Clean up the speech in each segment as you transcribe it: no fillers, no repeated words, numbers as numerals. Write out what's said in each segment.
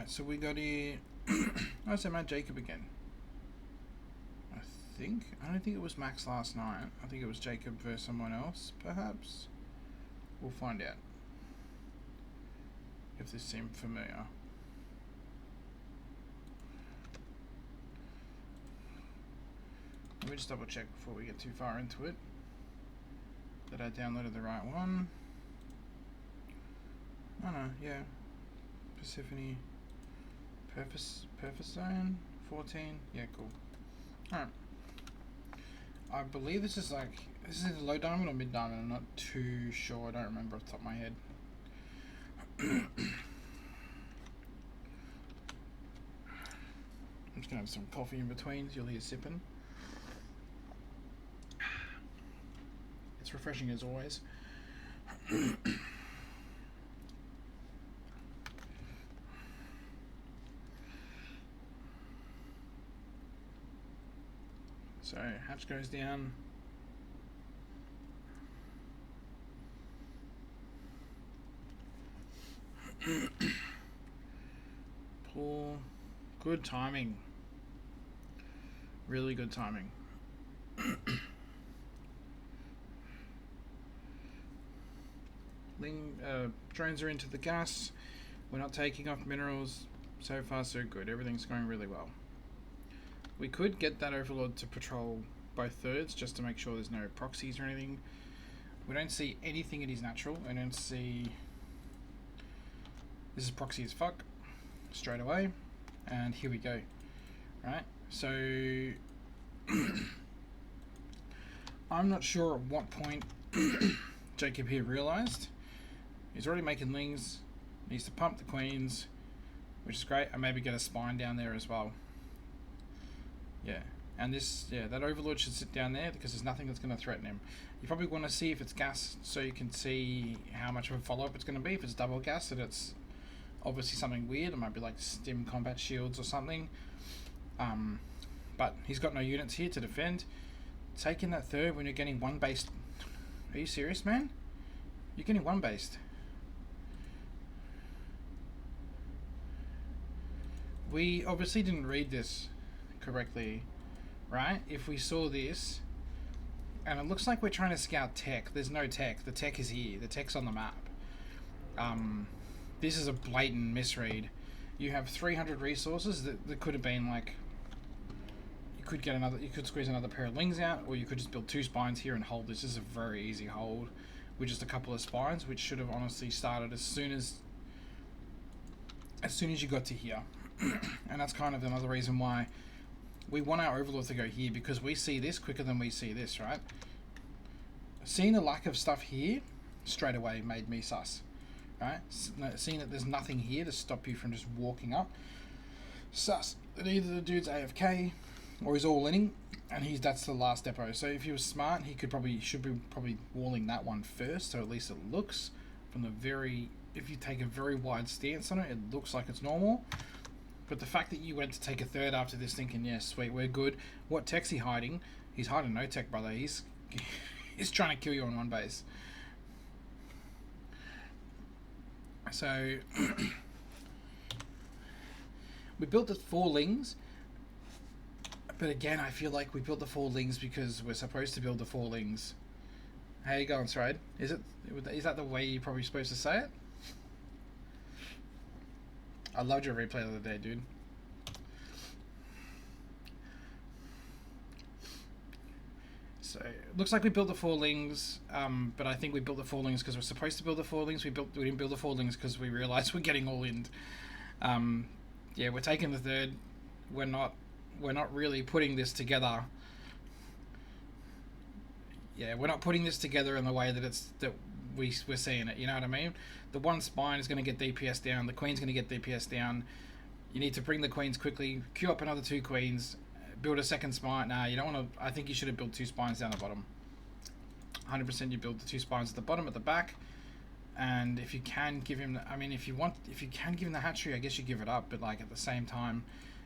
Alright, so we got here. I said Matt Jaycob again. I don't think it was Max last night. I think it was Jaycob versus someone else, perhaps. We'll find out if this seemed familiar. Let me just double check before we get too far into it that I downloaded the right one. Oh no, yeah. Persephone Purpose Zone 14. Yeah, cool. Alright. I believe this is either low diamond or mid diamond. I'm not too sure. I don't remember off the top of my head. I'm just gonna have some coffee in between, so you'll hear sipping. It's refreshing as always. So hatch goes down. Pull. Good timing. Really good timing. Drones are into the gas. We're not taking off minerals. So far so good. Everything's going really well. We could get that Overlord to patrol both thirds just to make sure there's no proxies or anything. We don't see anything in his natural. I don't see... This is proxy as fuck. Straight away. And here we go. Right? So... I'm not sure at what point Jaycob here realised. He's already making lings. Needs to pump the queens, which is great. And maybe get a spine down there as well. Yeah, and that Overlord should sit down there because there's nothing that's going to threaten him. You probably want to see if it's gas so you can see how much of a follow-up it's going to be. If it's double gas, then it's obviously something weird. It might be like stim combat shields or something. But he's got no units here to defend. Taking that third when you're getting one based. Are you serious, man? You're getting one based. We obviously didn't read this correctly, right? If we saw this, and it looks like we're trying to scout tech. There's no tech. The tech is here. The tech's on the map. This is a blatant misread. You have 300 resources that could have been like. You could squeeze another pair of lings out, or you could just build 2 spines here and hold. This is a very easy hold with just a couple of spines, which should have honestly started as soon as you got to here. And that's kind of another reason why we want our Overlord to go here, because we see this quicker than we see this, right? Seeing the lack of stuff here straight away made me sus, right? Seeing that there's nothing here to stop you from just walking up, sus. That either the dude's AFK or he's all inning, and that's the last depot. So if he was smart, he should be walling that one first, so at least it looks from if you take a very wide stance on it, it looks like it's normal. But the fact that you went to take a third after this thinking, yes, sweet, we're good. What tech's he hiding? He's hiding no tech, brother. He's trying to kill you on one base. So we built the 4 lings. But again, I feel like we built the 4 lings because we're supposed to build the 4 lings. How you going, Stride? Is that the way you're probably supposed to say it? I loved your replay the other day, dude. So it looks like we built the 4 lings, but I think we built the 4 lings because we're supposed to build the 4 lings. We didn't build the 4 lings because we realized we're getting all in. Yeah, we're taking the third. We're not really putting this together. Yeah, we're not putting this together in the way that we're seeing it. You know what I mean? The one spine is going to get DPS down. The queen's going to get DPS down. You need to bring the queens quickly. Queue up another 2 queens. Build a second spine. Nah, you don't want to. I think you should have built 2 spines down the bottom. 100% you build the 2 spines at the bottom, at the back. And if you can give him, if you can give him the hatchery, I guess you give it up. But like at the same time,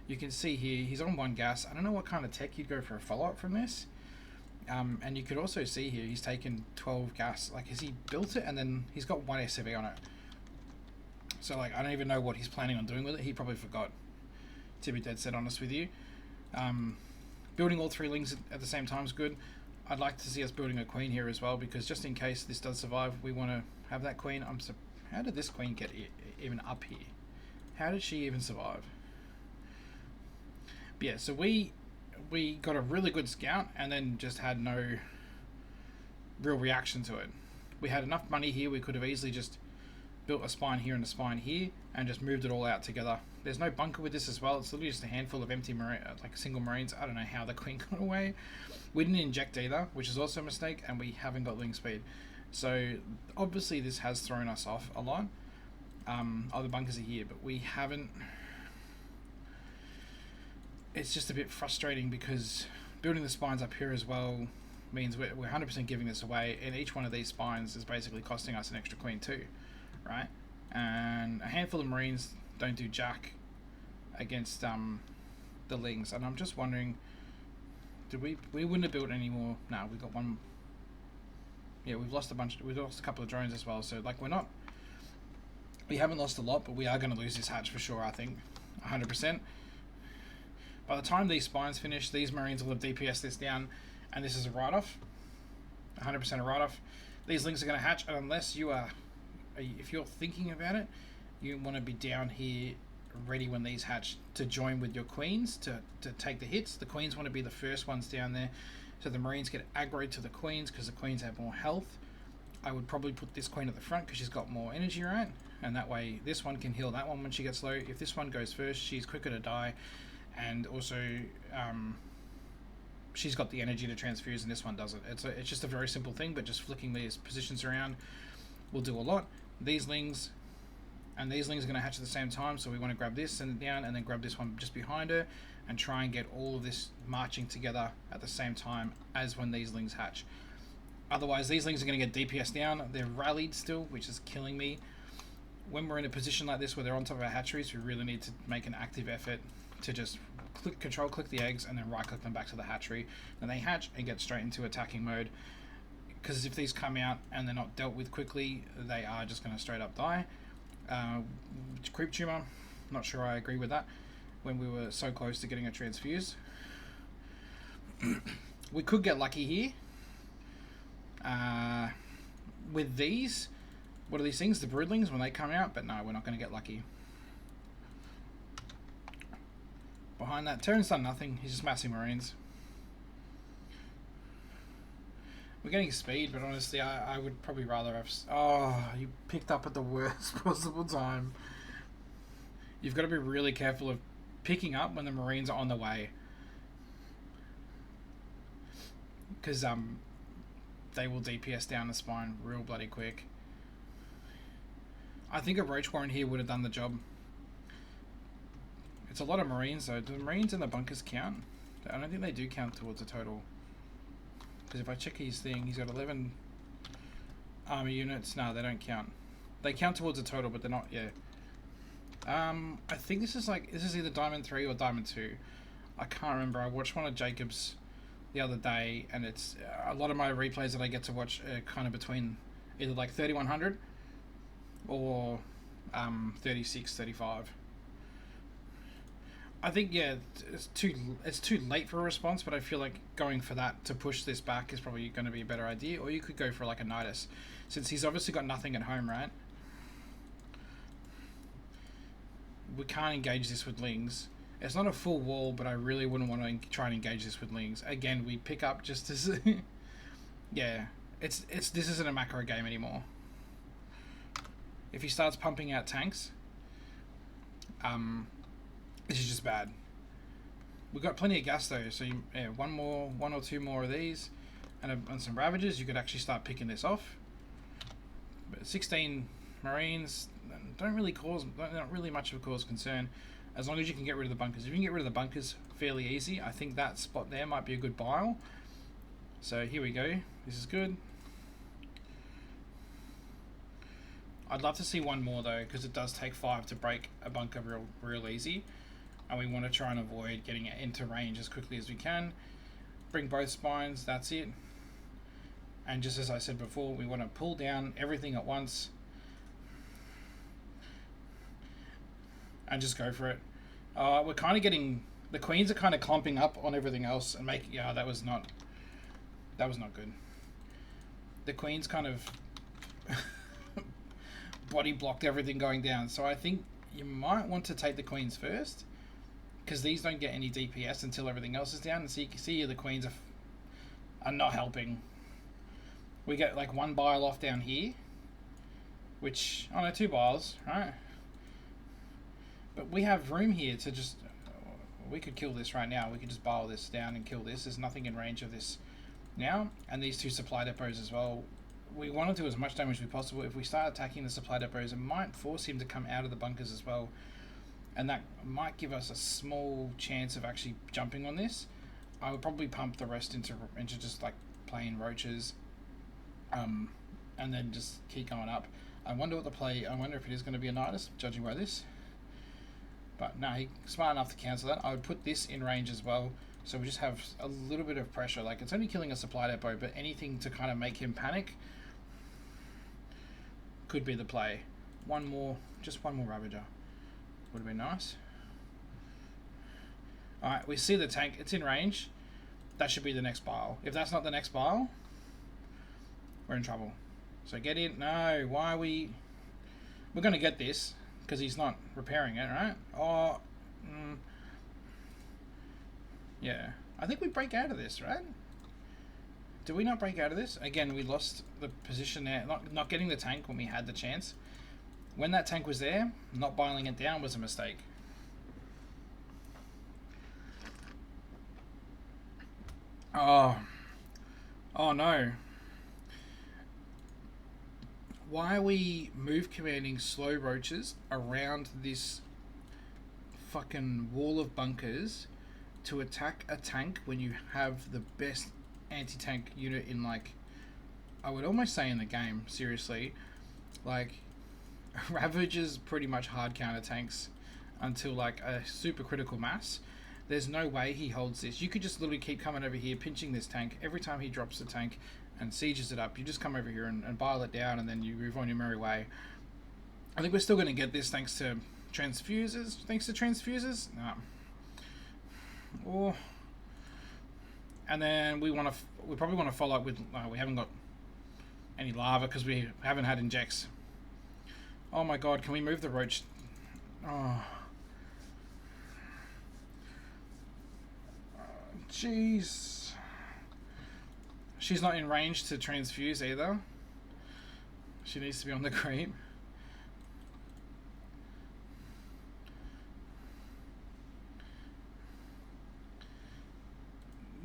you can see here he's on 1 gas. I don't know what kind of tech you'd go for a follow-up from this. And you could also see here he's taken 12 gas. Like, has he built it and then he's got 1 SCV on it? So like I don't even know what he's planning on doing with it. He probably forgot, to be dead set honest with you. Building all 3 lings at the same time is good. I'd like to see us building a queen here as well, because just in case this does survive, we want to have that queen. How did this queen get even up here? How did she even survive? But yeah, so we got a really good scout and then just had no real reaction to it. We had enough money here, we could have easily just built a spine here and a spine here and just moved it all out together. There's no bunker with this as well. It's literally just a handful of empty like single marines. I don't know how the queen got away. We didn't inject either, which is also a mistake, and we haven't got ling speed. So obviously this has thrown us off a lot. The bunkers are here, but we haven't. It's just a bit frustrating because building the spines up here as well means we're 100% giving this away, and each one of these spines is basically costing us an extra queen too, right? And a handful of marines don't do jack against the lings, and I'm just wondering, did we wouldn't have built any more? No, we got one. Yeah, we've lost a couple of drones as well, so like we haven't lost a lot, but we are going to lose this hatch for sure, I think 100%. By the time these spines finish, these marines will have DPS this down, and this is a write-off, 100% a write-off. These lings are going to hatch, and unless you are, if you're thinking about it, you want to be down here ready when these hatch to join with your queens to take the hits. The queens want to be the first ones down there, so the marines get aggroed to the queens because the queens have more health. I would probably put this queen at the front because she's got more energy, right? And that way this one can heal that one when she gets low. If this one goes first, she's quicker to die, and also she's got the energy to transfuse, and this one doesn't. It's just a very simple thing, but just flicking these positions around will do a lot. These lings and these lings are going to hatch at the same time, so we want to grab this, send it down, and then grab this one just behind her and try and get all of this marching together at the same time as when these lings hatch. Otherwise these lings are going to get DPS down. They're rallied still, which is killing me. When we're in a position like this where they're on top of our hatcheries, we really need to make an active effort to just control click the eggs and then right click them back to the hatchery. Then they hatch and get straight into attacking mode, because if these come out and they're not dealt with quickly, they are just going to straight up die. Creep tumor, not sure I agree with that when we were so close to getting a transfuse. We could get lucky here with these. What are these things? The broodlings when they come out, but no, we're not going to get lucky. Behind that, Terran's done nothing. He's just massing marines. We're getting speed, but honestly, I would probably rather have... Oh, you picked up at the worst possible time. You've got to be really careful of picking up when the marines are on the way, because they will DPS down the spine real bloody quick. I think a roach warren here would have done the job. It's a lot of marines though. Do the marines in the bunkers count? I don't think they do count towards the total. Because if I check his thing, he's got 11 army units. No, they don't count. They count towards the total, but they're not. Yeah. I think this is either Diamond 3 or Diamond 2. I can't remember. I watched one of Jaycob's the other day, and it's a lot of my replays that I get to watch are kind of between either like 3100 or 36, 35. I think, yeah, it's too late for a response, but I feel like going for that to push this back is probably going to be a better idea. Or you could go for like a Nidus, since he's obviously got nothing at home, right? We can't engage this with lings. It's not a full wall, but I really wouldn't want to try and engage this with lings. Again, we pick up just as... yeah, this isn't a macro game anymore. If he starts pumping out tanks, this is just bad. We've got plenty of gas though, so yeah, one or two more of these, and some Ravagers, you could actually start picking this off. But 16 Marines not really much of a cause concern, as long as you can get rid of the bunkers. If you can get rid of the bunkers fairly easy, I think that spot there might be a good bile. So here we go. This is good. I'd love to see one more though, because it does take 5 to break a bunker real easy. And we want to try and avoid getting it into range as quickly as we can. Bring both spines, that's it. And just as I said before, we want to pull down everything at once. and just go for it. We're kind of getting... The queens are kind of clumping up on everything else and make... Yeah, that was not good. The queens kind of body blocked everything going down. So I think you might want to take the queens first, because these don't get any DPS until everything else is down. And so you can see here the queens are not helping. We get like 1 bile off down here, which... Oh no, 2 biles, right? But we have room here to just... We could kill this right now. We could just bile this down and kill this. There's nothing in range of this now. And these 2 supply depots as well. We want to do as much damage as possible. If we start attacking the supply depots, it might force him to come out of the bunkers as well. And that might give us a small chance of actually jumping on this. I would probably pump the rest into just like plain roaches. And then just keep going up. I wonder what the play... I wonder if it is going to be a Nidus, judging by this. But no, he's smart enough to cancel that. I would put this in range as well, so we just have a little bit of pressure. Like, it's only killing a supply depot, but anything to kind of make him panic could be the play. Just one more Ravager would have been nice. Alright, we see the tank. It's in range. That should be the next bile. If that's not the next bile, we're in trouble. So get in. No, why are we... We're going to get this, because he's not repairing it, right? Oh, yeah. I think we break out of this, right? Do we not break out of this? Again, we lost the position there. Not getting the tank when we had the chance. When that tank was there, not biling it down was a mistake. Oh no. Why are we move commanding slow roaches around this fucking wall of bunkers to attack a tank when you have the best anti-tank unit in, like, I would almost say in the game, seriously. Like, Ravagers pretty much hard counter tanks until like a super critical mass. There's no way he holds this. You could just literally keep coming over here, pinching this tank. Every time he drops the tank and sieges it up, you just come over here and bile it down, and then you move on your merry way. I think we're still going to get this thanks to transfusers. No. Oh. And then we probably want to follow up with... we haven't got any lava because we haven't had injects. Oh my god, can we move the roach? Oh. Jeez. She's not in range to transfuse either. She needs to be on the creep.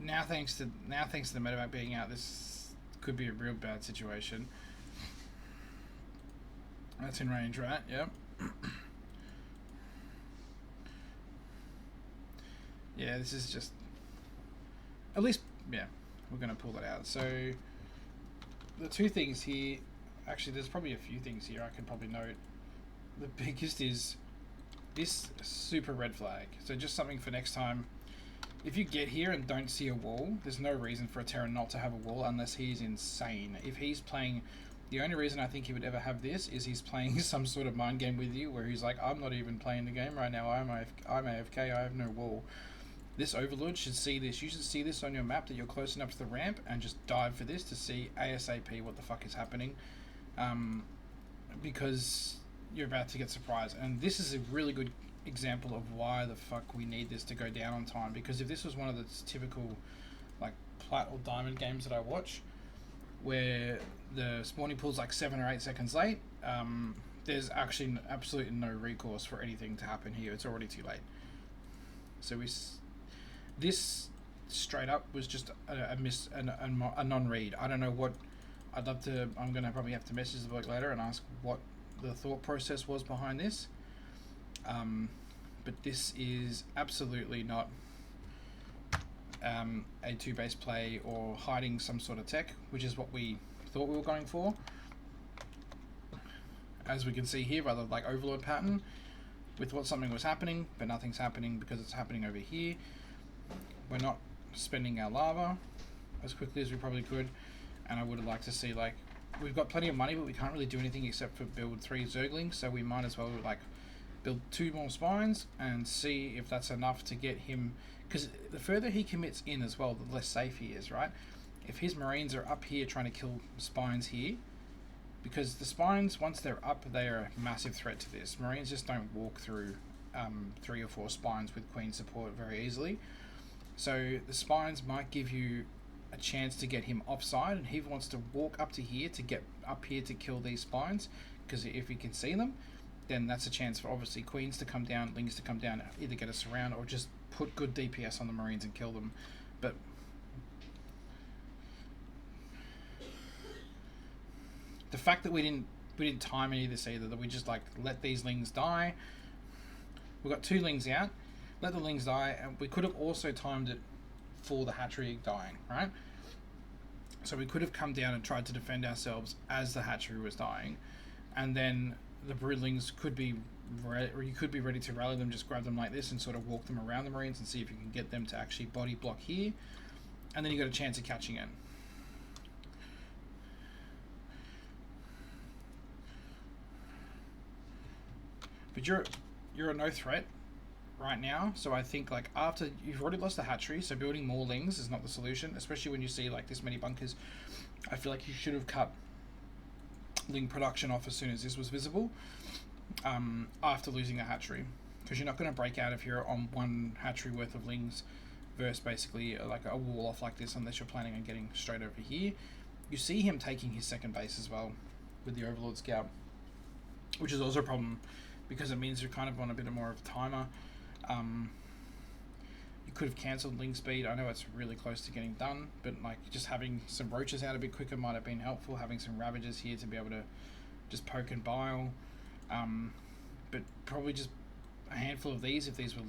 Now thanks to the medevac being out, this could be a real bad situation. That's in range, right? Yep. Yeah, this is just... At least, yeah, we're going to pull that out. So, the two things here... Actually, there's probably a few things here I can probably note. The biggest is this super red flag. So just something for next time. If you get here and don't see a wall, there's no reason for a Terran not to have a wall unless he's insane. If he's playing... The only reason I think he would ever have this is he's playing some sort of mind game with you where he's like, I'm not even playing the game right now, I'm AFK, I have no wall. This Overlord should see this. You should see this on your map that you're close enough to the ramp and just dive for this to see ASAP what the fuck is happening. Because you're about to get surprised. And this is a really good example of why the fuck we need this to go down on time. Because if this was one of the typical like plat or diamond games that I watch, where the spawning pool's like 7 or 8 seconds late, there's actually absolutely no recourse for anything to happen here. It's already too late. So this straight up was just a non-read. I don't know what... I'd love to... I'm going to probably have to message the bloke later and ask what the thought process was behind this. But this is absolutely not a two-base play or hiding some sort of tech, which is what we thought we were going for. As we can see here by the like Overlord pattern, with what something was happening, but nothing's happening because it's happening over here. We're not spending our lava as quickly as we probably could, and I would have liked to see, like, we've got plenty of money, but we can't really do anything except for build 3 Zerglings, so we might as well like build 2 more spines and see if that's enough to get him, because the further he commits in as well, the less safe he is, right? If his Marines are up here trying to kill spines here, because the spines, once they're up, they are a massive threat to this. Marines just don't walk through 3 or 4 spines with Queen support very easily. So the spines might give you a chance to get him offside, and he wants to walk up to here to get up here to kill these spines, because if he can see them, then that's a chance for obviously Queens to come down, Lings to come down, either get us around or just put good DPS on the Marines and kill them. But the fact that we didn't time any of this either, that we just like let these Lings die. We've got 2 Lings out, let the Lings die, and we could have also timed it for the hatchery dying, right? So we could have come down and tried to defend ourselves as the hatchery was dying, and then the broodlings could be or you could be ready to rally them, just grab them like this and sort of walk them around the Marines and see if you can get them to actually body block here, and then you got a chance of catching it. But you're a no threat right now, so I think like after you've already lost the hatchery, so building more Lings is not the solution, especially when you see like this many bunkers. I feel like you should have cut Ling production off as soon as this was visible, after losing the hatchery, because you're not going to break out if you're on 1 hatchery worth of Lings versus basically like a wall off like this, unless you're planning on getting straight over here. You see him taking his second base as well with the Overlord Scout, which is also a problem because it means you're kind of on a bit more of a timer. You could have cancelled Ling speed. I know it's really close to getting done, but like just having some roaches out a bit quicker might have been helpful. Having some Ravagers here to be able to just poke and bile, but probably just a handful of these, if these were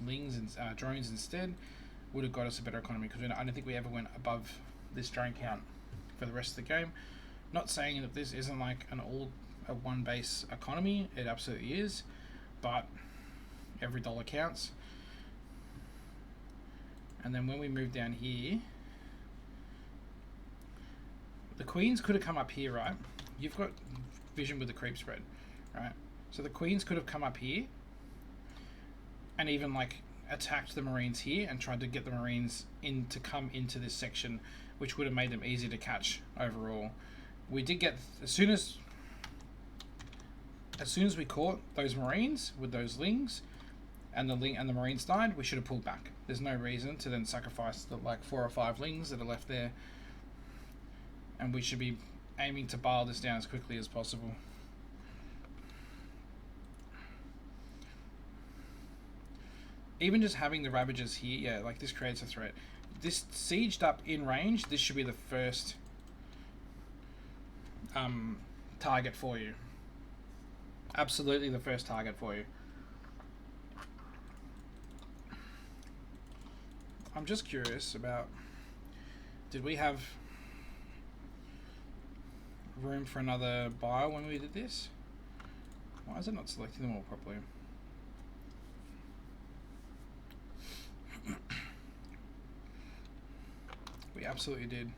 Lings and drones instead, would have got us a better economy, because I don't think we ever went above this drone count for the rest of the game. Not saying that this isn't like a 1 base economy, it absolutely is, but every dollar counts. And then when we move down here, the Queens could have come up here, right? You've got vision with the creep spread, right? So the Queens could have come up here and even like attacked the Marines here and tried to get the Marines in to come into this section, which would have made them easy to catch overall. We did get, as soon as we caught those Marines with those Lings, and the Marines died, we should have pulled back. There's no reason to then sacrifice the like 4 or 5 Lings that are left there, and we should be aiming to bile this down as quickly as possible. Even just having the Ravagers here, yeah, like this creates a threat. This sieged up in range, this should be the first target for you. Absolutely the first target for you. I'm just curious about, did we have room for another bile when we did this? Why is it not selecting them all properly? We absolutely did.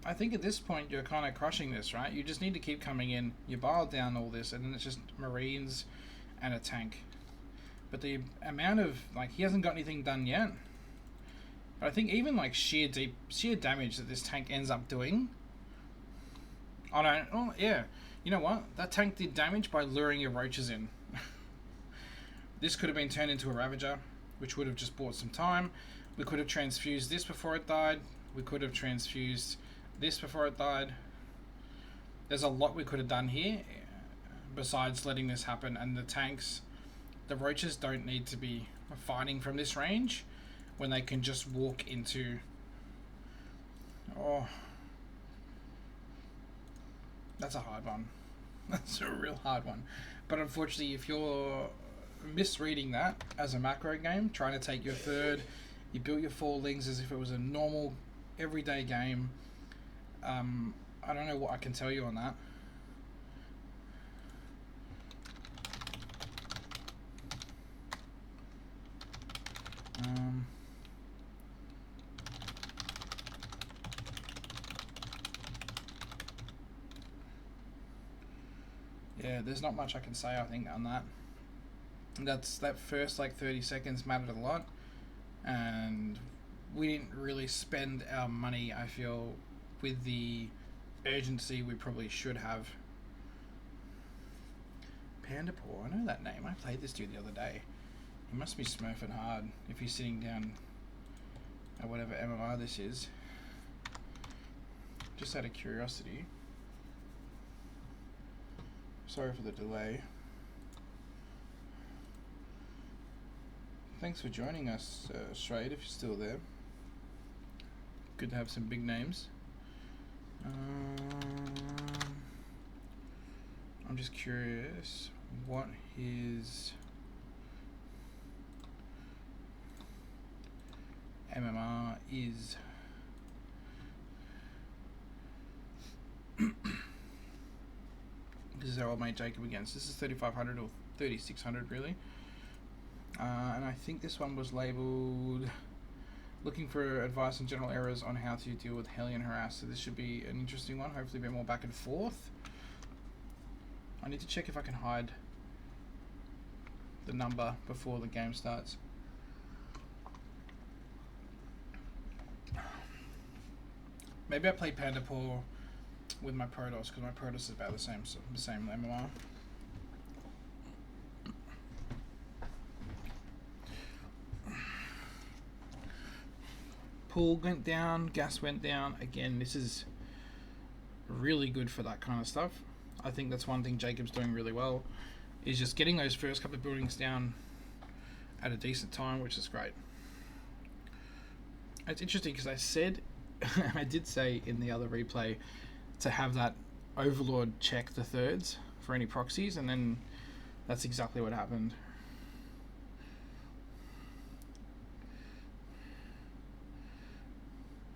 I think at this point you're kind of crushing this, right? You just need to keep coming in. You bile down all this, and then it's just Marines and a tank. But the amount of, like, he hasn't got anything done yet. But I think even like sheer damage that this tank ends up doing. Oh yeah, you know what? That tank did damage by luring your roaches in. This could have been turned into a Ravager, which would have just bought some time. We could have transfused this before it died. We could have transfused this before it died. There's a lot we could have done here besides letting this happen. And the tanks, the roaches don't need to be fighting from this range when they can just walk into, oh, that's a hard one. That's a real hard one. But unfortunately, if you're misreading that as a macro game, trying to take your third, you built your 4 Lings as if it was a normal everyday game, I don't know what I can tell you on that. Yeah, there's not much I can say, I think, on that. That first like 30 seconds mattered a lot, and we didn't really spend our money, I feel, with the urgency we probably should have. Panda Paw, I know that name. I played this dude the other day. He must be smurfing hard if he's sitting down at whatever MMR this is. Just out of curiosity. Sorry for the delay. Thanks for joining us, Straight, if you're still there. Good to have some big names. I'm just curious what his MMR is. This is our old mate Jaycob against. This is 3500 or 3600 really. And I think this one was labelled looking for advice on general errors on how to deal with Hellion harass. So this should be an interesting one, hopefully a bit more back and forth. I need to check if I can hide the number before the game starts. Maybe I play Panda Paw with my Protoss, because my Protoss is about the same MMR. Pool went down, gas went down. Again, this is really good for that kind of stuff. I think that's one thing Jacob's doing really well, is just getting those first couple of buildings down at a decent time, which is great. It's interesting because I said, I did say in the other replay to have that Overlord check the thirds for any proxies, and then that's exactly what happened.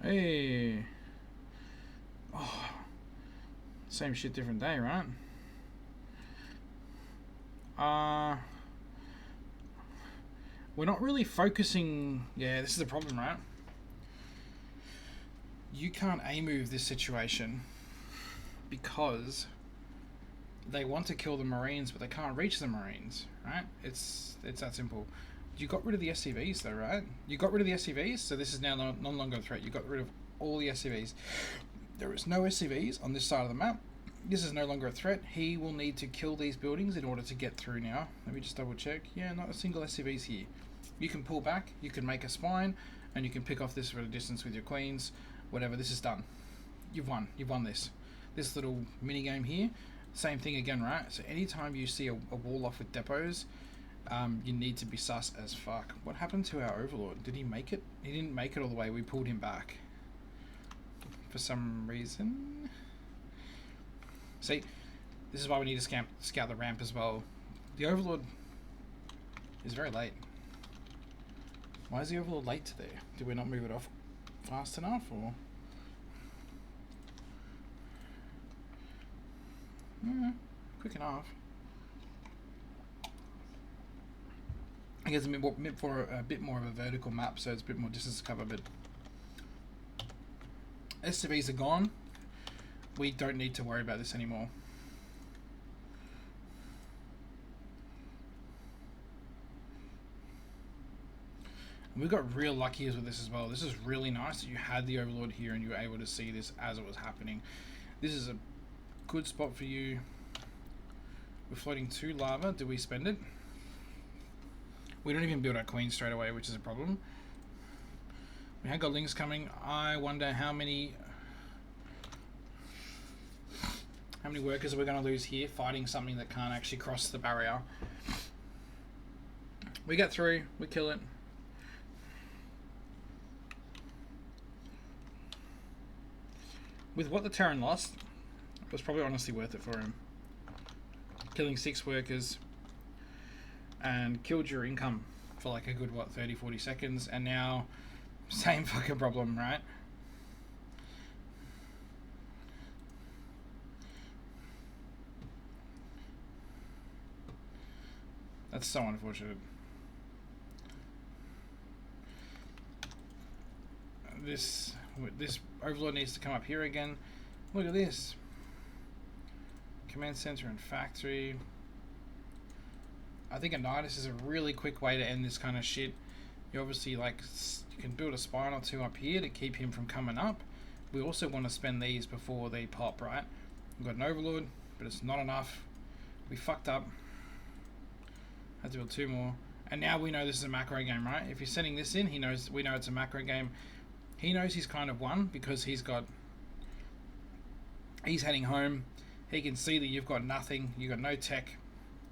Hey. Oh. Same shit, different day, right? We're not really focusing. Yeah, this is the problem, right? You can't A-move this situation because they want to kill the Marines, but they can't reach the Marines, right? It's that simple. You got rid of the SCVs though, right? You got rid of the SCVs, so this is now no longer a threat. You got rid of all the SCVs. There is no SCVs on this side of the map. This is no longer a threat. He will need to kill these buildings in order to get through now. Let me just double check. Yeah, not a single SCVs here. You can pull back, you can make a spine, and you can pick off this for a distance with your queens. Whatever, this is done. You've won. You've won this. This little mini game here, same thing again, right? So anytime you see a wall off with depots, you need to be sus as fuck. What happened to our Overlord? Did he make it? He didn't make it all the way. We pulled him back for some reason. See, this is why we need to scout the ramp as well. The Overlord is very late. Why is the Overlord late to there? Did we not move it off fast enough, or? Quick enough. I guess meant for a bit more of a vertical map, so it's a bit more distance to cover, but SCVs are gone. We don't need to worry about this anymore. And we got real lucky with this as well. This is really nice that you had the Overlord here and you were able to see this as it was happening. This is a good spot for you. We're floating 2 lava. Do we spend it? We don't even build our queen straight away, which is a problem. We have got links coming. I wonder how many workers are we going to lose here fighting something that can't actually cross the barrier. We get through. We kill it. With what the Terran lost, it was probably honestly worth it for him. Killing 6 workers and killed your income for like a good, what, 30-40 seconds, and now same fucking problem, right? That's so unfortunate. This Overlord needs to come up here again. Look at this. Command center and factory. I think a Nidus is a really quick way to end this kind of shit. You obviously, like, you can build a spine or two up here to keep him from coming up. We also want to spend these before they pop, right? We've got an Overlord, but it's not enough. We fucked up. Had to build 2 more. And now we know this is a macro game, right? If you're setting this in, we know it's a macro game. He knows he's kind of won because he's heading home. He can see that you've got nothing. You've got no tech.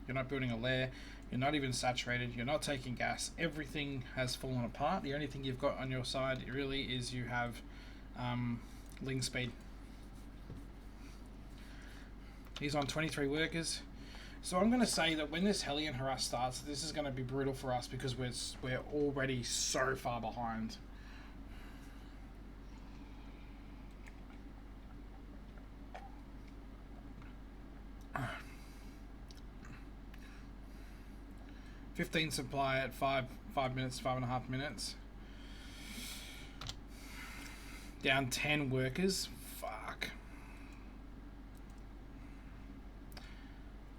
You're not building a lair. You're not even saturated. You're not taking gas. Everything has fallen apart. The only thing you've got on your side really is you have Ling speed. He's on 23 workers. So I'm going to say that when this Hellion harass starts, this is going to be brutal for us because we're already so far behind. $15 supply at 5 minutes, 5.5 minutes. Down 10 workers. Fuck.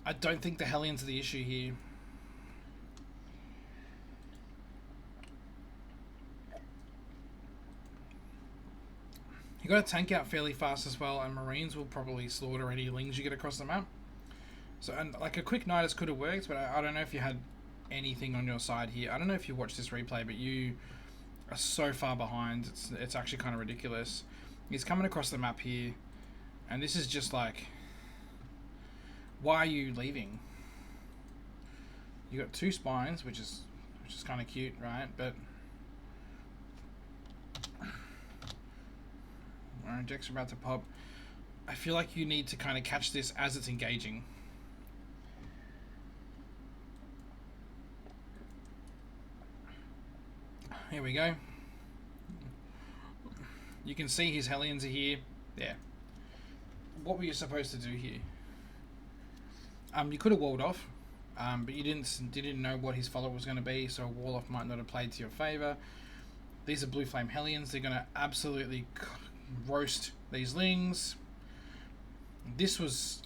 I don't think the Hellions are the issue here. You got to tank out fairly fast as well, and Marines will probably slaughter any Lings you get across the map. So, and like a quick Nidus could have worked, but I don't know if you had anything on your side here. I don't know if you watched this replay, but you are so far behind. It's actually kind of ridiculous. He's coming across the map here, and this is just like, why are you leaving? You got 2 spines, which is kind of cute, right? But our injects are about to pop. I feel like you need to kind of catch this as it's engaging. Here we go. You can see his Hellions are here. There. What were you supposed to do here? You could have walled off, but you didn't know what his follow was going to be, so a wall off might not have played to your favor. These are Blue Flame Hellions. They're going to absolutely roast these Lings. This was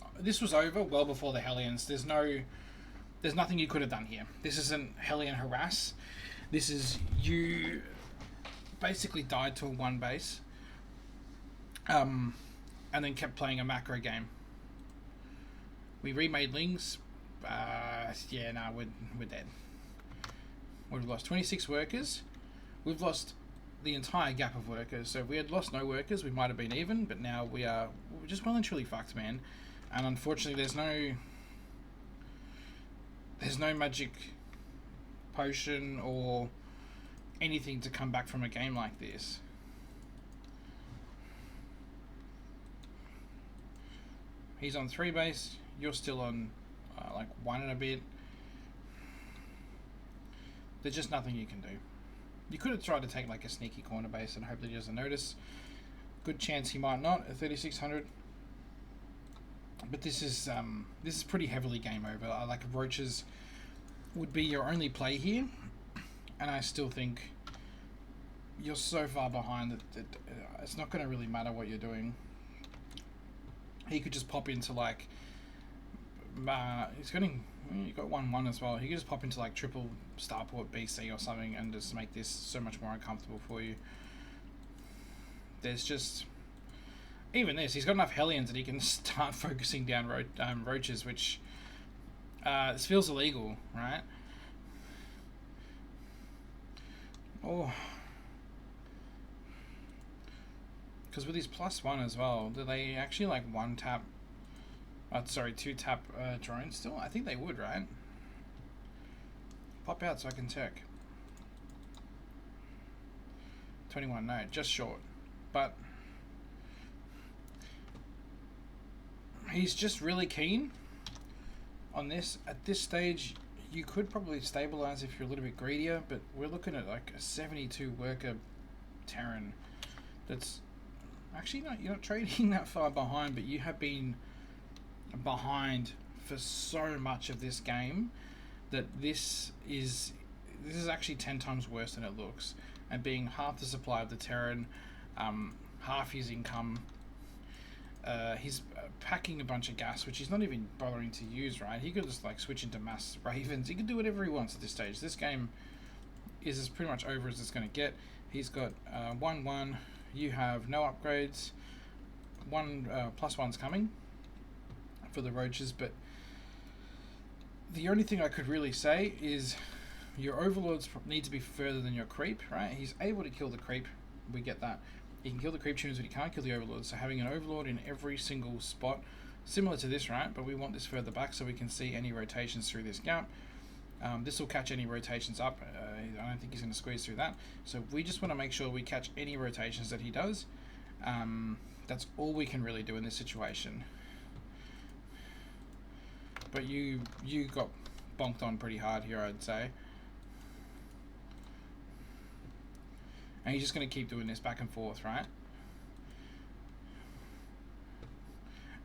over well before the Hellions. There's nothing you could have done here. This isn't Hellion harass. This is you basically died to a 1 base, and then kept playing a macro game. We remade Lings. Yeah, no, we're dead. We've lost 26 workers. We've lost the entire gap of workers. So if we had lost no workers, we might have been even. But now we're just well and truly fucked, man. And unfortunately, there's no magic potion or anything to come back from a game like this. He's on 3 base. You're still on like 1 and a bit. There's just nothing you can do. You could have tried to take like a sneaky corner base and hopefully he doesn't notice. Good chance he might not at 3600. But this is pretty heavily game over. Like roaches would be your only play here, and I still think you're so far behind that it's not going to really matter what you're doing. He could just pop into like you got 1-1 as well. He could just pop into like triple starport BC or something and just make this so much more uncomfortable for you. There's just even this. He's got enough Hellions that he can start focusing down roaches, which this feels illegal, right? Oh, because with his +1 as well, do they actually like 2 tap drones still? I think they would, right? Pop out so I can check. 21, no, just short. But he's just really keen on this. At this stage, you could probably stabilize if you're a little bit greedier, but we're looking at like a 72 worker Terran. That's actually you're not trading that far behind, but you have been behind for so much of this game that this is actually 10 times worse than it looks. And being half the supply of the Terran, half his income, He's packing a bunch of gas, which he's not even bothering to use, right? He could just like switch into mass ravens. He could do whatever he wants at this stage. This game is as pretty much over as it's going to get. He's got 1-1. You have no upgrades. +1's coming for the roaches, but the only thing I could really say is your overlords need to be further than your creep, right? He's able to kill the creep. We get that. He can kill the creep tuners, but he can't kill the overlords. So having an overlord in every single spot, similar to this, right? But we want this further back so we can see any rotations through this gap. This will catch any rotations up. I don't think he's going to squeeze through that. So we just want to make sure we catch any rotations that he does. That's all we can really do in this situation. But you got bonked on pretty hard here, I'd say. And you're just going to keep doing this back and forth, right?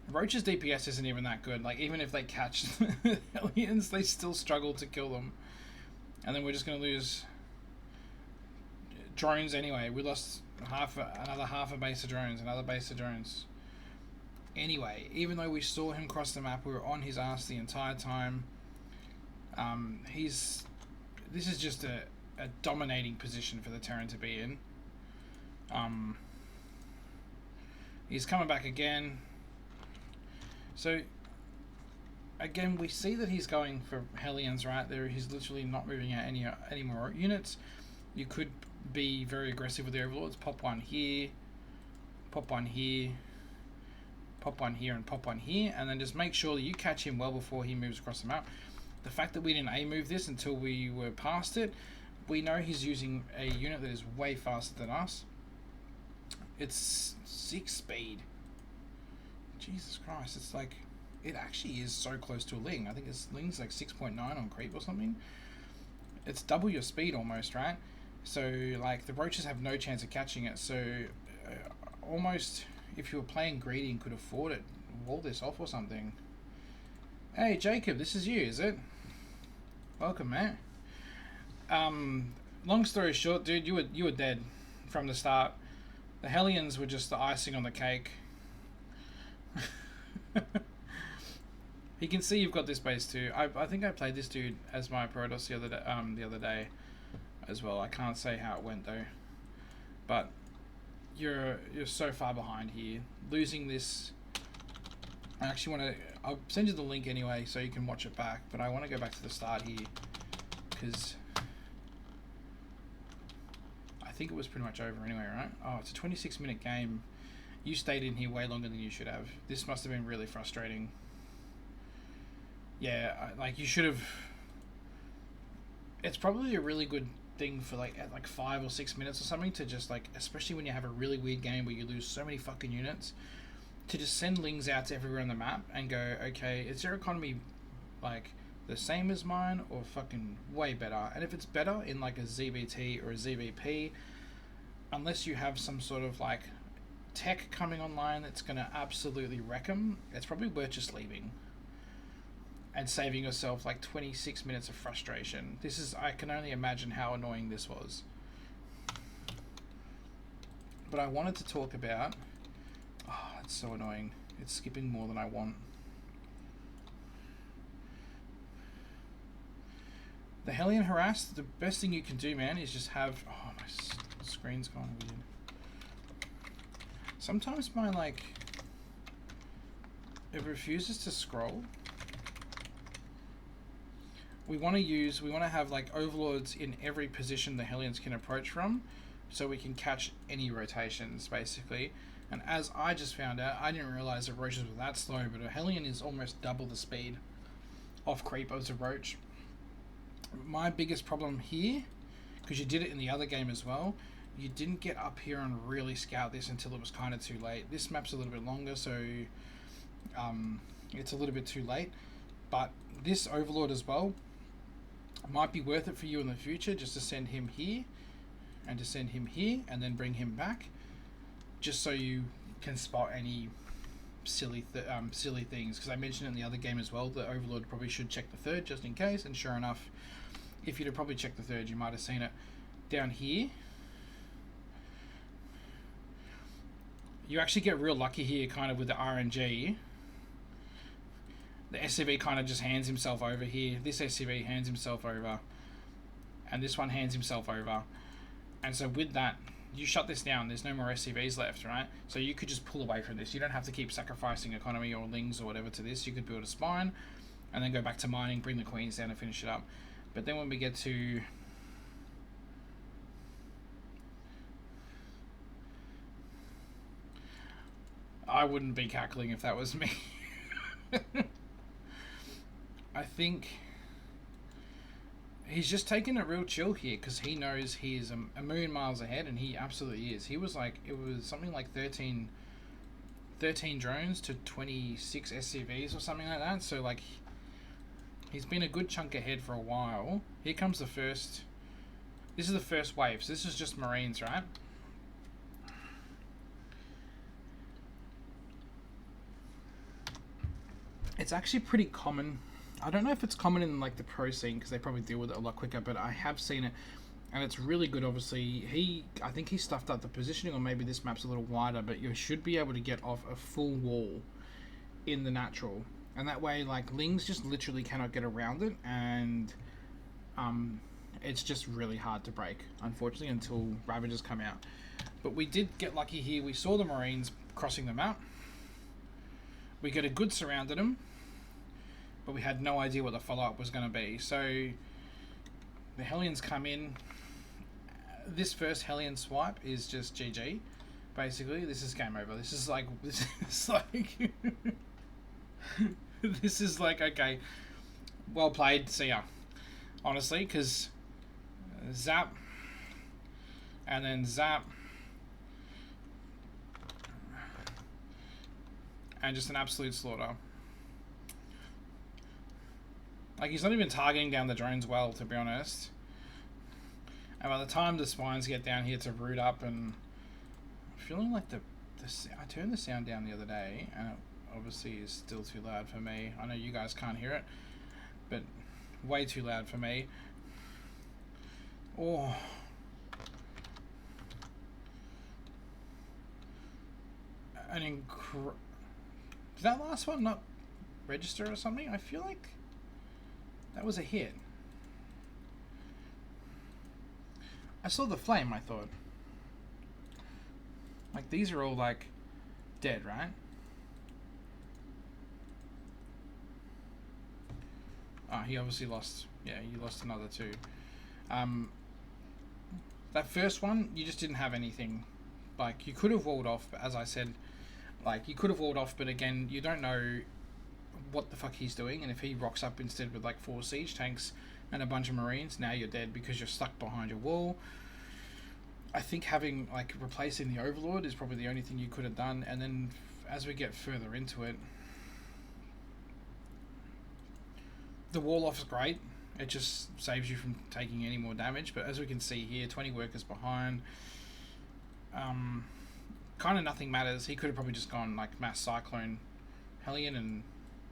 Roach's DPS isn't even that good. Like, even if they catch the aliens, they still struggle to kill them. And then we're just going to lose drones anyway. We lost another half a base of drones, another base of drones. Anyway, even though we saw him cross the map, we were on his ass the entire time. This is just a dominating position for the Terran to be in. He's coming back again. So, again, we see that he's going for Hellions, right? He's literally not moving out any more units. You could be very aggressive with the overlords. Pop one here, pop one here, pop one here, and pop one here, and then just make sure that you catch him well before he moves across the map. The fact that we didn't A-move this until we were past it, we know he's using a unit that is way faster than us. It's 6 speed. Jesus Christ, it's like, it actually is so close to a Ling. I think Ling's like 6.9 on creep or something. It's double your speed almost, right? So, like, the roaches have no chance of catching it. So, almost, if you were playing greedy and could afford it, wall this off or something. Hey, Jaycob, this is you, is it? Welcome, man. Long story short, dude, you were dead from the start. The Hellions were just the icing on the cake. You can see you've got this base too. I think I played this dude as my Protoss the other day as well. I can't say how it went though, but you're so far behind here. Losing this, I actually want to. I'll send you the link anyway so you can watch it back. But I want to go back to the start here because I think it was pretty much over anyway, right? Oh, it's a 26-minute game. You stayed in here way longer than you should have. This must have been really frustrating. Yeah, like you should have. It's probably a really good thing for at 5 or 6 minutes or something to just especially when you have a really weird game where you lose so many fucking units, to just send Lings out to everywhere on the map and go, okay, is your economy the same as mine or fucking way better? And if it's better in a ZvT or a ZvP, unless you have some sort of tech coming online that's going to absolutely wreck them, it's probably worth just leaving and saving yourself 26 minutes of frustration. I can only imagine how annoying this was. But I wanted to talk about, oh, it's so annoying. It's skipping more than I want. The Hellion harass, the best thing you can do, man, is just have, oh, my screen's gone weird. Sometimes my it refuses to scroll. We want to have overlords in every position the Hellions can approach from, so we can catch any rotations basically. And as I just found out, I didn't realize that roaches were that slow, but a Hellion is almost double the speed off creep as a roach. My biggest problem here, because you did it in the other game as well, you didn't get up here and really scout this until it was kind of too late. This map's a little bit longer, so it's a little bit too late. But this overlord as well might be worth it for you in the future, just to send him here and to send him here and then bring him back, just so you can spot any silly things. Because I mentioned in the other game as well, the overlord probably should check the third just in case, and sure enough, if you'd have probably checked the third, you might have seen it. Down here, you actually get real lucky here kind of with the RNG. The SCV kind of just hands himself over here. This SCV hands himself over. And this one hands himself over. And so with that, you shut this down. There's no more SCVs left, right? So you could just pull away from this. You don't have to keep sacrificing economy or lings or whatever to this. You could build a spine and then go back to mining, bring the queens down and finish it up. But then when we get to... I wouldn't be cackling if that was me. I think he's just taking a real chill here because he knows he is a million miles ahead, and he absolutely is. He was like, it was something like 13 drones to 26 SCVs or something like that. So like, he's been a good chunk ahead for a while. Here comes the first. This is the first wave. So this is just Marines, right? It's actually pretty common. I don't know if it's common in like the pro scene because they probably deal with it a lot quicker, but I have seen it, and it's really good. Obviously, I think he stuffed up the positioning, or maybe this map's a little wider, but you should be able to get off a full wall in the natural, and that way, like, lings just literally cannot get around it, and it's just really hard to break, unfortunately, until Ravagers come out. But we did get lucky here. We saw the Marines crossing the map. We get a good surround at them, but we had no idea what the follow-up was going to be. So the Hellions come in. This first Hellion swipe is just GG. Basically, this is game over. This is like this is like okay, well played. See ya. Honestly, because zap and then zap. And just an absolute slaughter. Like, he's not even targeting down the drones well, to be honest. And by the time the spines get down here to root up, and I'm feeling like I turned the sound down the other day, and it obviously is still too loud for me. I know you guys can't hear it, but way too loud for me. Oh. Did that last one not register or something? I feel like that was a hit. I saw the flame, I thought. Like, these are all, like, dead, right? Oh, he obviously lost. Yeah, he lost another two. That first one, you just didn't have anything. Like, you could have walled off, but as I said, like, you could have walled off, but again, you don't know what the fuck he's doing, and if he rocks up instead with like 4 siege tanks and a bunch of Marines, now you're dead because you're stuck behind your wall. I think having, like, replacing the Overlord is probably the only thing you could have done, and then as we get further into it, the wall off's great. It just saves you from taking any more damage, but as we can see here, 20 workers behind. Kind of nothing matters. He could have probably just gone like mass cyclone Hellion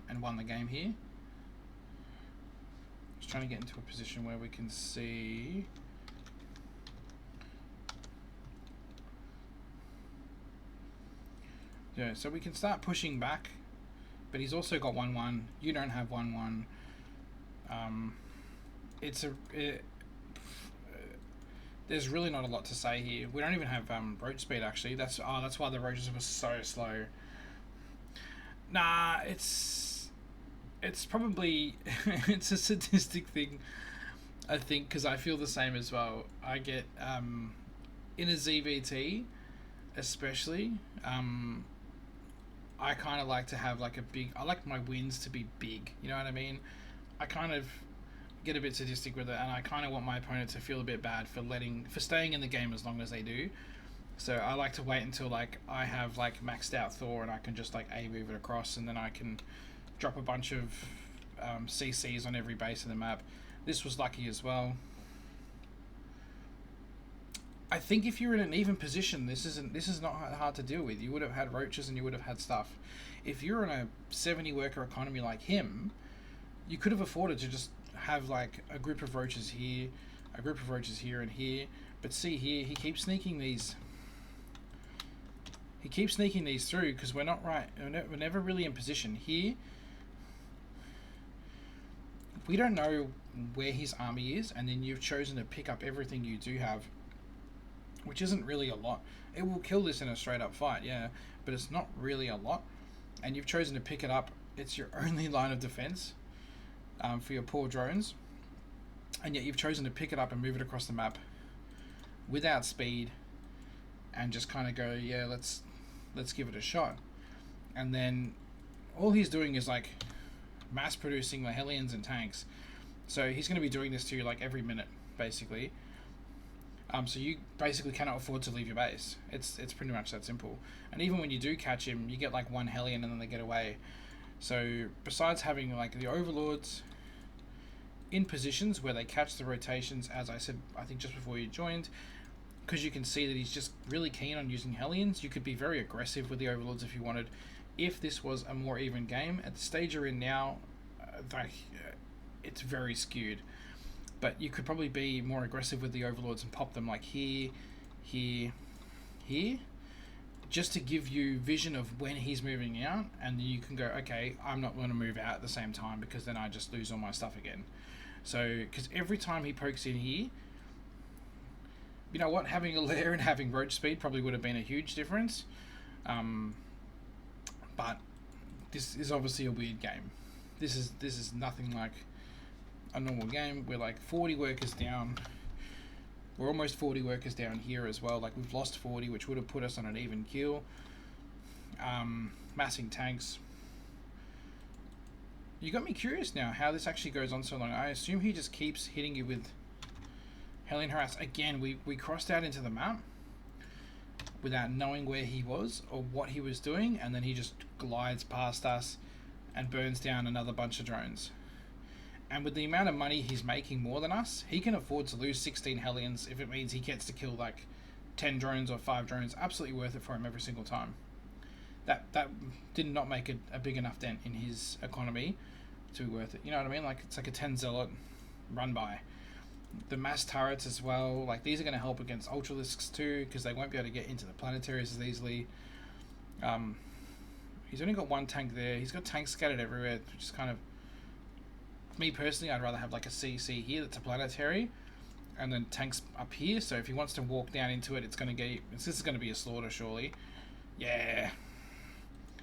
and won the game here. Just trying to get into a position where we can see. Yeah, so we can start pushing back, but he's also got 1-1. You don't have 1-1. There's really not a lot to say here. We don't even have roach speed, actually. That's why the roaches were so slow. Nah, it's probably it's a sadistic thing, I think, because I feel the same as well. I get in a ZvT, especially. I kind of like to have like I like my wins to be big. You know what I mean? I kind of get a bit sadistic with it, and I kind of want my opponent to feel a bit bad for staying in the game as long as they do. So I like to wait until like I have like maxed out Thor and I can just like move it across, and then I can drop a bunch of CCs on every base of the map. This was lucky as well. I think if you're in an even position, this is not hard to deal with. You would have had roaches and you would have had stuff. If you're in a 70 worker economy like him, you could have afforded to just have like a group of roaches here, a group of roaches here and here. But see here, he keeps sneaking these He keeps sneaking these through because we're not right. We're never really in position. Here, we don't know where his army is, and then you've chosen to pick up everything you do have, which isn't really a lot. It will kill this in a straight up fight, yeah, but it's not really a lot. And you've chosen to pick it up. It's your only line of defense for your poor drones. And yet you've chosen to pick it up and move it across the map without speed and just kind of go, yeah, let's give it a shot. And then all he's doing is like mass producing the Hellions and tanks. So he's going to be doing this to you like every minute, basically. So you basically cannot afford to leave your base. It's pretty much that simple. And even when you do catch him, you get like one Hellion and then they get away. So besides having like the Overlords in positions where they catch the rotations, as I said, I think just before you joined, because you can see that he's just really keen on using Hellions, you could be very aggressive with the Overlords if you wanted. If this was a more even game, at the stage you're in now, it's very skewed. But you could probably be more aggressive with the Overlords and pop them like here, just to give you vision of when he's moving out, and then you can go, okay, I'm not going to move out at the same time because then I just lose all my stuff again. So, because every time he pokes in here, you know what, having a lair and having roach speed probably would have been a huge difference. But this is obviously a weird game. This is nothing like a normal game. We're like 40 workers down. We're almost 40 workers down here as well. Like we've lost 40, which would have put us on an even kill. Massing tanks. You got me curious now how this actually goes on so long. I assume he just keeps hitting you with Hellion Harass. Again, we crossed out into the map without knowing where he was or what he was doing, and then he just glides past us and burns down another bunch of drones. And with the amount of money he's making more than us, he can afford to lose 16 Hellions if it means he gets to kill like 10 drones or 5 drones. Absolutely worth it for him every single time. That did not make a big enough dent in his economy to be worth it. You know what I mean? Like it's like a 10 zealot run by. The mass turrets as well, like these are going to help against Ultralisks too, because they won't be able to get into the planetaries as easily. He's only got one tank there. He's got tanks scattered everywhere, which is kind of, me personally, I'd rather have like a CC here that's a planetary, and then tanks up here. So if he wants to walk down into it, this is going to be a slaughter, surely. Yeah.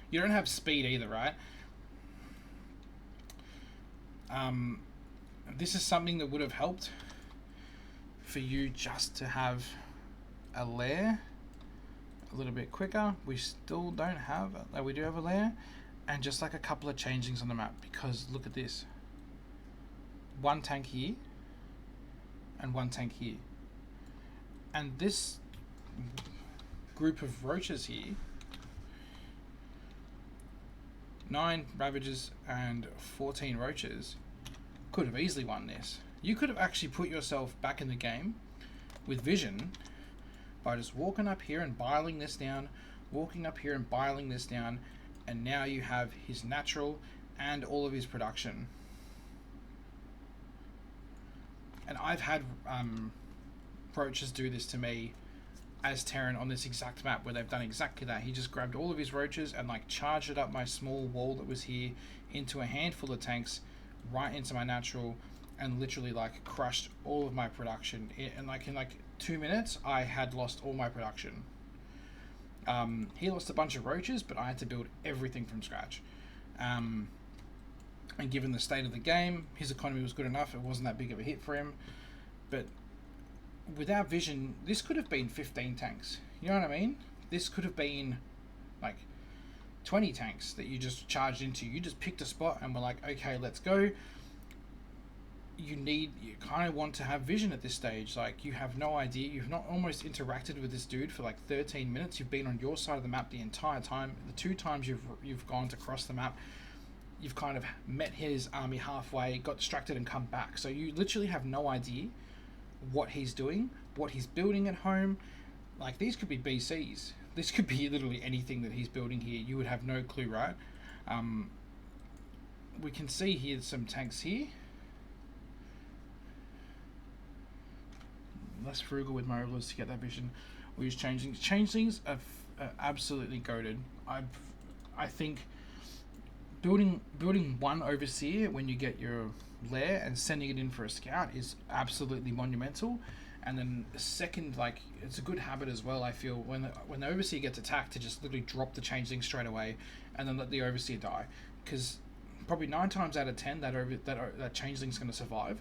You don't have speed either, right? This is something that would have helped for you just to have a lair a little bit quicker. We still don't have, we do have a lair, and just like a couple of changings on the map, because look at this. One tank here and one tank here, and this group of roaches here, 9 Ravagers and 14 roaches, could have easily won this. You could have actually put yourself back in the game with vision by just walking up here and biling this down, walking up here and biling this down, and now you have his natural and all of his production. And I've had roaches do this to me as Terran on this exact map where they've done exactly that. He just grabbed all of his roaches and like charged it up my small wall that was here into a handful of tanks, right into my natural, and literally like crushed all of my production. And like in like 2 minutes, I had lost all my production. He lost a bunch of roaches, but I had to build everything from scratch. And given the state of the game, his economy was good enough. It wasn't that big of a hit for him. But without vision, this could have been 15 tanks. You know what I mean? This could have been like 20 tanks that you just charged into. You just picked a spot and were like, okay, let's go. You kind of want to have vision at this stage. Like, you have no idea. You've not almost interacted with this dude for like 13 minutes. You've been on your side of the map the entire time. The 2 times you've gone to cross the map, you've kind of met his army halfway, got distracted and come back. So you literally have no idea what he's doing, what he's building at home. Like, these could be BCs. This could be literally anything that he's building here. You would have no clue, right? We can see here some tanks here. Less frugal with my overlords to get that vision. We use changelings. Changelings are absolutely goated. I think building one overseer when you get your lair and sending it in for a scout is absolutely monumental. And then the second, like, it's a good habit as well, I feel, when the overseer gets attacked, to just literally drop the changeling straight away and then let the overseer die, because probably 9 times out of 10 that changeling's going to survive,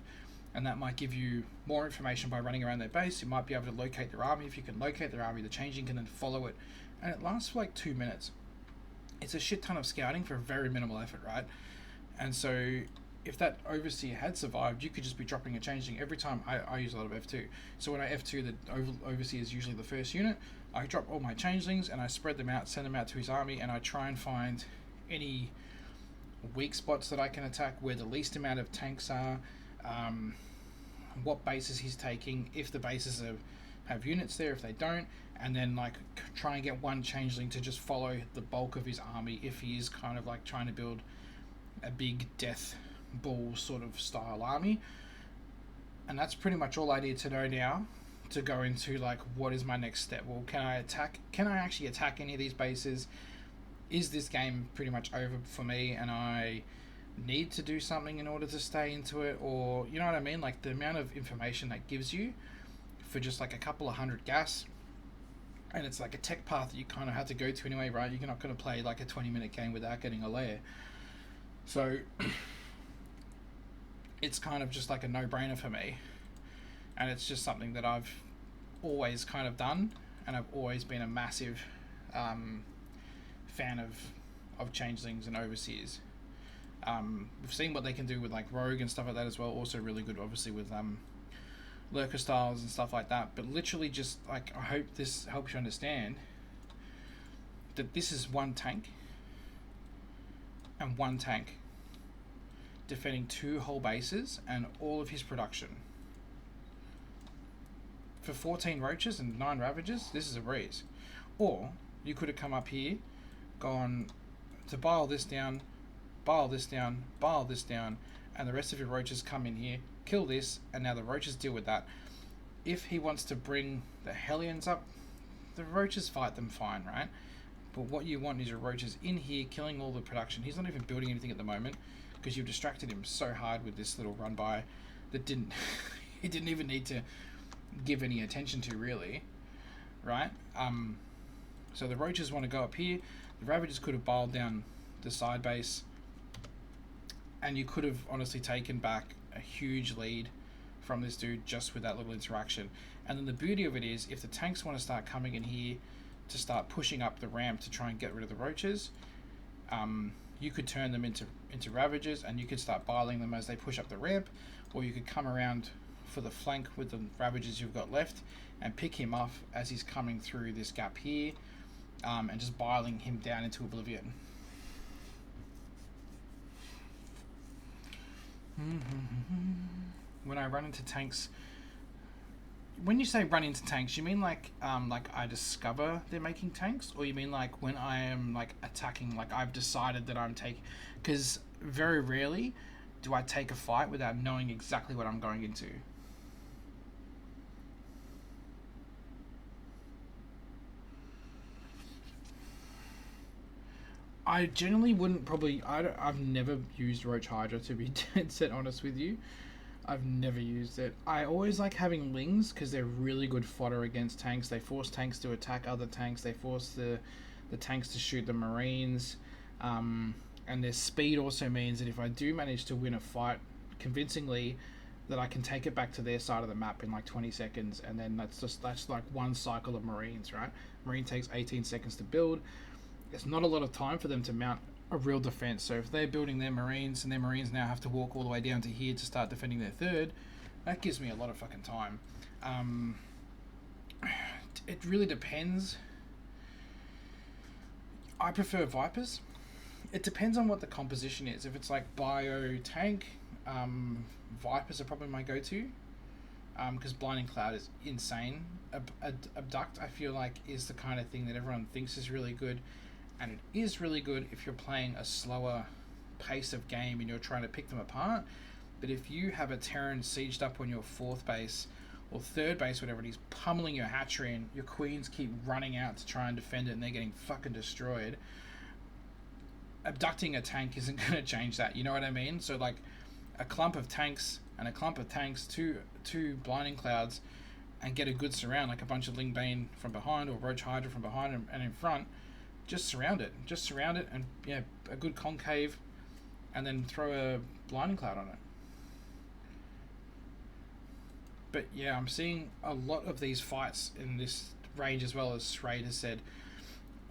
and that might give you more information by running around their base. You might be able to locate their army. If you can locate their army, the changeling can then follow it, and it lasts for like 2 minutes. It's a shit ton of scouting for a very minimal effort, right? And so if that overseer had survived, you could just be dropping a changeling every time. I use a lot of F2. So when I F2, the overseer is usually the first unit. I drop all my changelings and I spread them out, send them out to his army, and I try and find any weak spots that I can attack, where the least amount of tanks are, what bases he's taking, if the bases have units there, if they don't, and then like try and get one changeling to just follow the bulk of his army if he is kind of like trying to build a big death ball sort of style army. And that's pretty much all I need to know now to go into like, what is my next step? Well, can I actually attack any of these bases? Is this game pretty much over for me and I need to do something in order to stay into it? Or, you know what I mean, like the amount of information that gives you for just like a couple of 100 gas, and it's like a tech path that you kind of have to go to anyway, right? You're not going to play like a 20-minute game without getting a lair. So it's kind of just like a no-brainer for me, and it's just something that I've always kind of done, and I've always been a massive fan of changelings and overseers. We've seen what they can do with like rogue and stuff like that as well. Also really good, obviously, with lurker styles and stuff like that. But literally, just like, I hope this helps you understand that this is one tank and one tank defending 2 whole bases and all of his production. For 14 roaches and 9 ravages, this is a breeze. Or you could have come up here, gone to bile this down, bile this down, bile this down, and the rest of your roaches come in here, kill this, and now the roaches deal with that. If he wants to bring the Hellions up, the roaches fight them fine, right? But what you want is your roaches in here killing all the production. He's not even building anything at the moment because you've distracted him so hard with this little run by that he didn't even need to give any attention to, really, right? So the roaches want to go up here. The Ravagers could have biled down the side base, and you could have honestly taken back a huge lead from this dude just with that little interaction. And then the beauty of it is, if the tanks want to start coming in here to start pushing up the ramp to try and get rid of the roaches, you could turn them into Ravagers, and you could start biling them as they push up the ramp, or you could come around for the flank with the Ravagers you've got left and pick him off as he's coming through this gap here, and just biling him down into oblivion. When I run into tanks, when you say run into tanks, you mean like I discover they're making tanks, or you mean like when I am like attacking, like I've decided that I'm taking? Because very rarely do I take a fight without knowing exactly what I'm going into. I generally wouldn't probably. I've never used Roach Hydra, to be dead set honest with you. I've never used it. I always like having Lings because they're really good fodder against tanks. They force tanks to attack other tanks. They force the tanks to shoot the Marines. And their speed also means that if I do manage to win a fight convincingly, that I can take it back to their side of the map in like 20 seconds. And then that's like one cycle of Marines, right? Marine takes 18 seconds to build. It's not a lot of time for them to mount a real defense. So if they're building their Marines and their Marines now have to walk all the way down to here to start defending their third, that gives me a lot of fucking time. It really depends. I prefer Vipers. It depends on what the composition is. If it's like bio tank, Vipers are probably my go-to, because Blinding Cloud is insane. Abduct, I feel like, is the kind of thing that everyone thinks is really good. And it is really good if you're playing a slower pace of game and you're trying to pick them apart. But if you have a Terran sieged up on your 4th base, or third base, whatever, and he's pummeling your hatchery, and your queens keep running out to try and defend it, and they're getting fucking destroyed. Abducting a tank isn't going to change that, you know what I mean? So like a clump of tanks and a clump of tanks, two blinding clouds, and get a good surround, like a bunch of Lingbane from behind or Roach Hydra from behind and in front. Just surround it, and yeah, a good concave, and then throw a blinding cloud on it. But yeah, I'm seeing a lot of these fights in this range, as well as Shrade has said,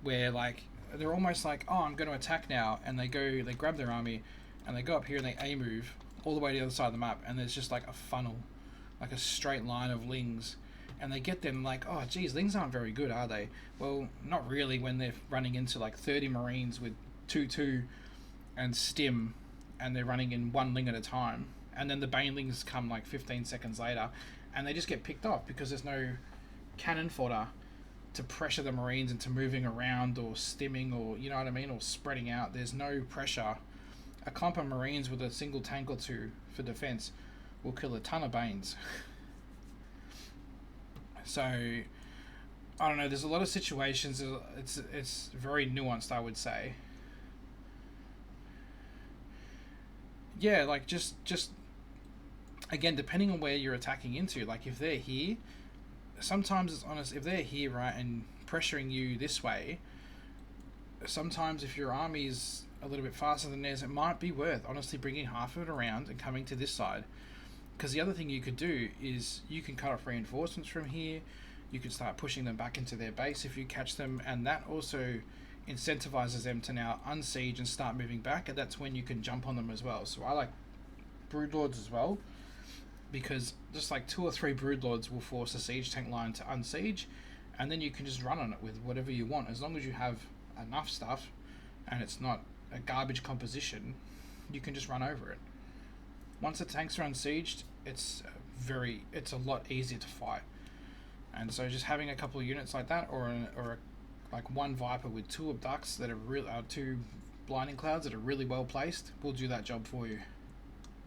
where like they're almost like, oh, I'm going to attack now, and they grab their army, and they go up here and they A move all the way to the other side of the map, and there's just like a funnel, like a straight line of Lings, and they get them like, oh geez, Lings aren't very good, are they? Well, not really when they're running into like 30 Marines with 2/2 and Stim, and they're running in one Ling at a time, and then the Banelings come like 15 seconds later, and they just get picked off because there's no cannon fodder to pressure the Marines into moving around or stimming, or you know what I mean, or spreading out. There's no pressure. A clump of Marines with a single tank or two for defense will kill a ton of Banes. So I don't know, there's a lot of situations. It's very nuanced, I would say. Yeah, like just again, depending on where you're attacking into, like if they're here, sometimes it's honest, if they're here, right, and pressuring you this way, sometimes if your army's a little bit faster than theirs, it might be worth honestly bringing half of it around and coming to this side. Because the other thing you could do is you can cut off reinforcements from here, you could start pushing them back into their base if you catch them, and that also incentivizes them to now unsiege and start moving back, and that's when you can jump on them as well. So I like Broodlords as well, because just like 2 or 3 Broodlords will force a siege tank line to unsiege, and then you can just run on it with whatever you want. As long as you have enough stuff and it's not a garbage composition, you can just run over it. Once the tanks are unsieged, it's a lot easier to fight. And so just having a couple of units like that, or like one Viper with 2 Abducts that are 2 blinding clouds that are really well placed, will do that job for you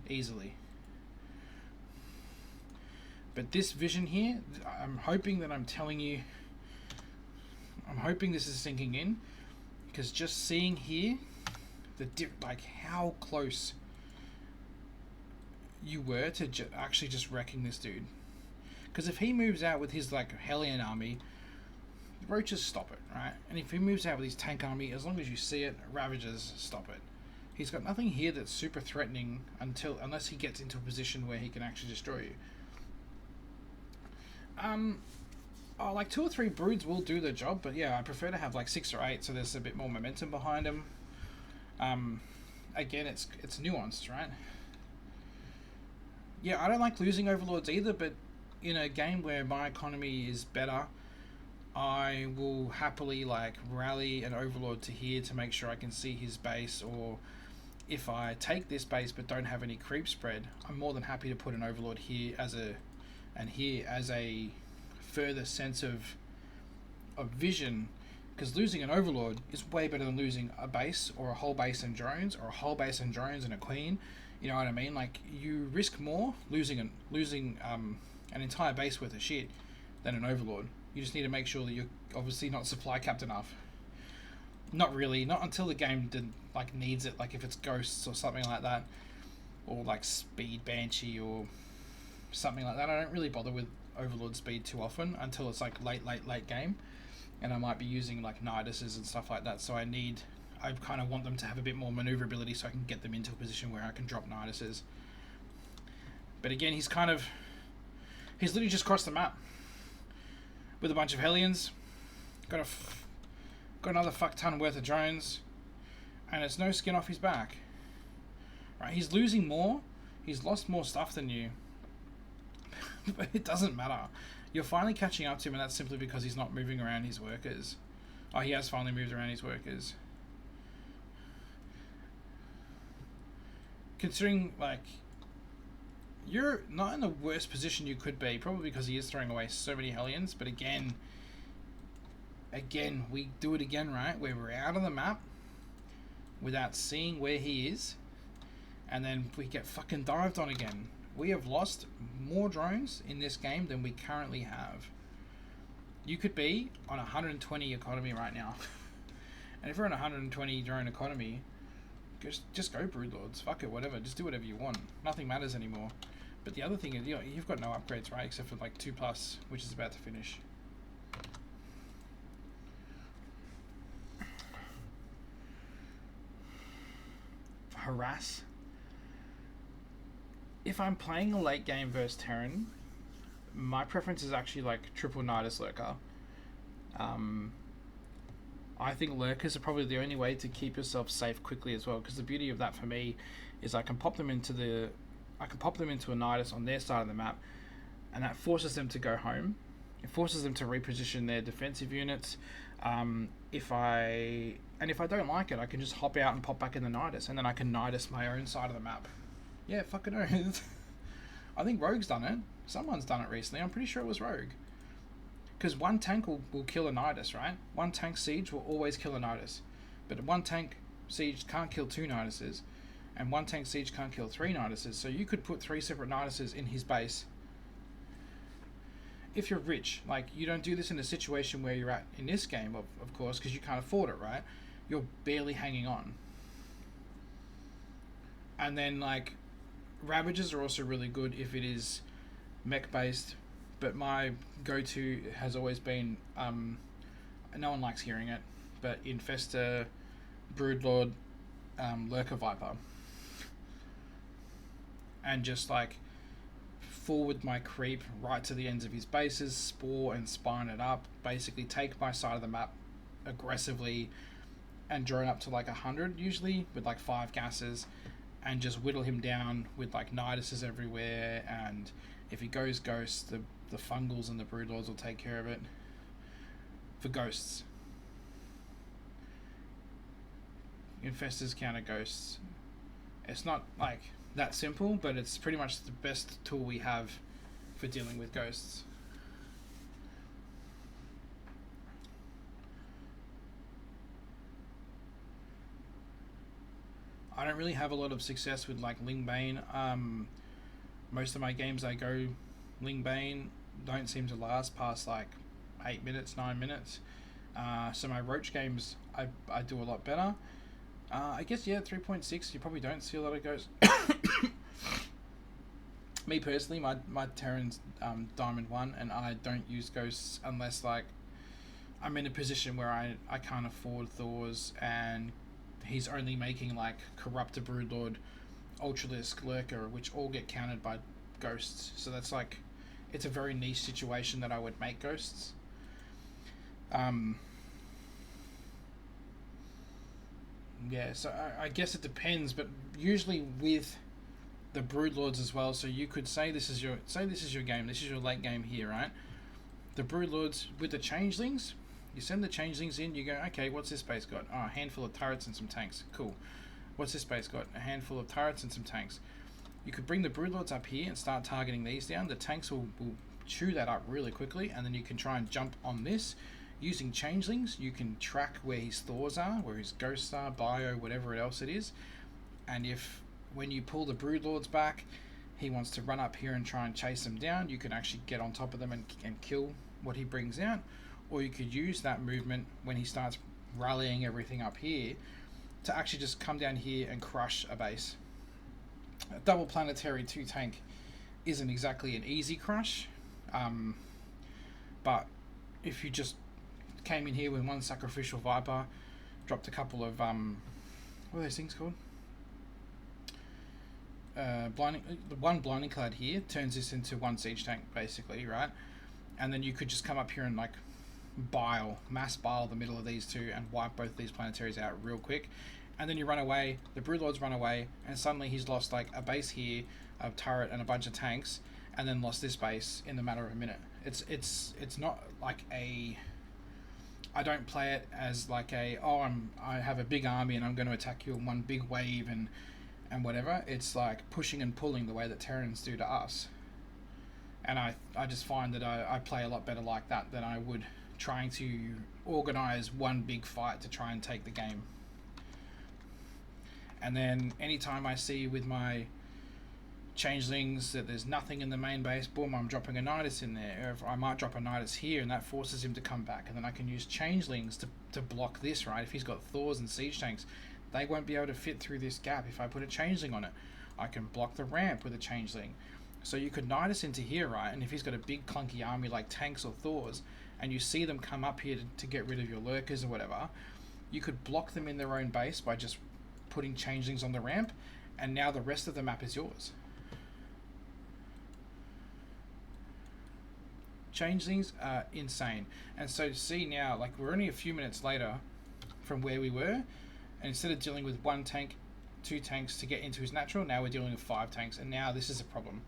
easily. But this vision here, I'm hoping that I'm telling you, I'm hoping this is sinking in, because just seeing here like how close you were to actually just wrecking this dude. Because if he moves out with his like Hellion army, the Roaches stop it, right? And if he moves out with his tank army, as long as you see it, Ravagers stop it. He's got nothing here that's super threatening unless he gets into a position where he can actually destroy you. Like 2 or 3 Broods will do the job, but yeah, I prefer to have like 6 or 8, so there's a bit more momentum behind him. Again, it's nuanced, right? Yeah, I don't like losing Overlords either, but in a game where my economy is better, I will happily like rally an Overlord to here to make sure I can see his base, or if I take this base but don't have any creep spread, I'm more than happy to put an Overlord here as a further sense of vision, because losing an Overlord is way better than losing a base or a whole base and drones, or a whole base and drones and a queen. You know what I mean? Like, you risk more losing an entire base worth of shit than an Overlord. You just need to make sure that you're obviously not supply capped enough. Not really, not until the game needs it, like if it's Ghosts or something like that, or like Speed Banshee or something like that. I don't really bother with Overlord speed too often until it's like late game, and I might be using like Niduses and stuff like that, so I kind of want them to have a bit more maneuverability so I can get them into a position where I can drop Niduses. But again, he's literally just crossed the map with a bunch of Hellions, got another fuck ton worth of drones, and it's no skin off his back. Right, he's losing more, he's lost more stuff than you, but it doesn't matter. You're finally catching up to him, and that's simply because he's not moving around his workers. Oh, he has finally moved around his workers. Considering, like, you're not in the worst position you could be, probably because he is throwing away so many Hellions, but again, we do it again, right? Where we're out of the map without seeing where he is, and then we get fucking dived on again. We have lost more drones in this game than we currently have. You could be on 120 economy right now. And if you're on 120 drone economy, just go Broodlords. Fuck it, whatever. Just do whatever you want. Nothing matters anymore. But the other thing is, you've got no upgrades, right? Except for like 2+, which is about to finish. Harass. If I'm playing a late game versus Terran, my preference is actually like triple Nidus Lurker. I think Lurkers are probably the only way to keep yourself safe quickly as well, because the beauty of that for me is I can pop them into a Nidus on their side of the map, and that forces them to go home. It forces them to reposition their defensive units. If I don't like it, I can just hop out and pop back in the Nidus, and then I can Nidus my own side of the map. Yeah, fucking oath. I think Rogue's done it. Someone's done it recently. I'm pretty sure it was Rogue. Because one tank will kill a Nidus, right? One tank siege will always kill a Nidus. But one tank siege can't kill 2 Niduses. And one tank siege can't kill 3 Niduses. So you could put 3 separate Niduses in his base. If you're rich, like, you don't do this in a situation where you're at in this game, of course, because you can't afford it, right? You're barely hanging on. And then, like, Ravagers are also really good if it is mech-based, but my go-to has always been, no one likes hearing it, but Infestor, Broodlord, Lurker Viper. And just, like, forward my creep right to the ends of his bases, spore and spine it up, basically take my side of the map aggressively and drone up to like 100 usually with like 5 gases, and just whittle him down with like Niduses everywhere. And if he goes ghosts, the fungals and the Broodlords will take care of it. For ghosts, Infestors counter ghosts. It's not like that simple, but it's pretty much the best tool we have for dealing with ghosts. I don't really have a lot of success with like Ling Bane. Most of my games I go Ling Bane don't seem to last past like 8 minutes, 9 minutes. So my Roach games I do a lot better. I guess, yeah, 3.6, you probably don't see a lot of ghosts. Me personally, my Terran's Diamond 1, and I don't use ghosts unless like I'm in a position where I can't afford Thors, and he's only making like Corruptor, Broodlord, Ultralisk, Lurker, which all get countered by ghosts. So that's like, it's a very niche situation that I would make ghosts. Yeah, so I guess it depends, but usually with the Broodlords as well. So you could say this is your game, this is your late game here, right? The Broodlords with the Changelings, you send the Changelings in, you go, okay, what's this base got? Oh, a handful of turrets and some tanks. Cool. What's this base got? A handful of turrets and some tanks. You could bring the Broodlords up here and start targeting these down. The tanks will chew that up really quickly, and then you can try and jump on this. Using Changelings, you can track where his Thors are, where his Ghosts are, Bio, whatever else it is. And if, when you pull the Broodlords back, he wants to run up here and try and chase them down, you can actually get on top of them and kill what he brings out. Or you could use that movement when he starts rallying everything up here to actually just come down here and crush a base. A double planetary 2 tank isn't exactly an easy crush, but if you just came in here with one Sacrificial Viper, dropped a couple of what are those things called? One Blinding Clad here turns this into one siege tank basically, right? And then you could just come up here and like mass bile the middle of these two and wipe both these planetaries out real quick. And then you run away, the Broodlords run away, and suddenly he's lost like a base here, a turret and a bunch of tanks, and then lost this base in the matter of a minute. It's not like a, I don't play it as like a, I have a big army and I'm going to attack you in one big wave and whatever. It's like pushing and pulling the way that Terrans do to us. And I just find that I play a lot better like that than I would trying to organize one big fight to try and take the game. And then anytime I see with my changelings, that there's nothing in the main base, boom, I'm dropping a Nidus in there. Or I might drop a Nidus here, and that forces him to come back, and then I can use changelings to block this, right? If he's got Thors and siege tanks, they won't be able to fit through this gap if I put a changeling on it. I can block the ramp with a changeling. So you could Nidus into here, right? And if he's got a big clunky army like tanks or Thors, and you see them come up here to get rid of your lurkers or whatever, you could block them in their own base by just putting changelings on the ramp, and now the rest of the map is yours. Changelings are insane. And so see now, like, we're only a few minutes later from where we were, and instead of dealing with 1 tank, 2 tanks to get into his natural, now we're dealing with 5 tanks, and now this is a problem.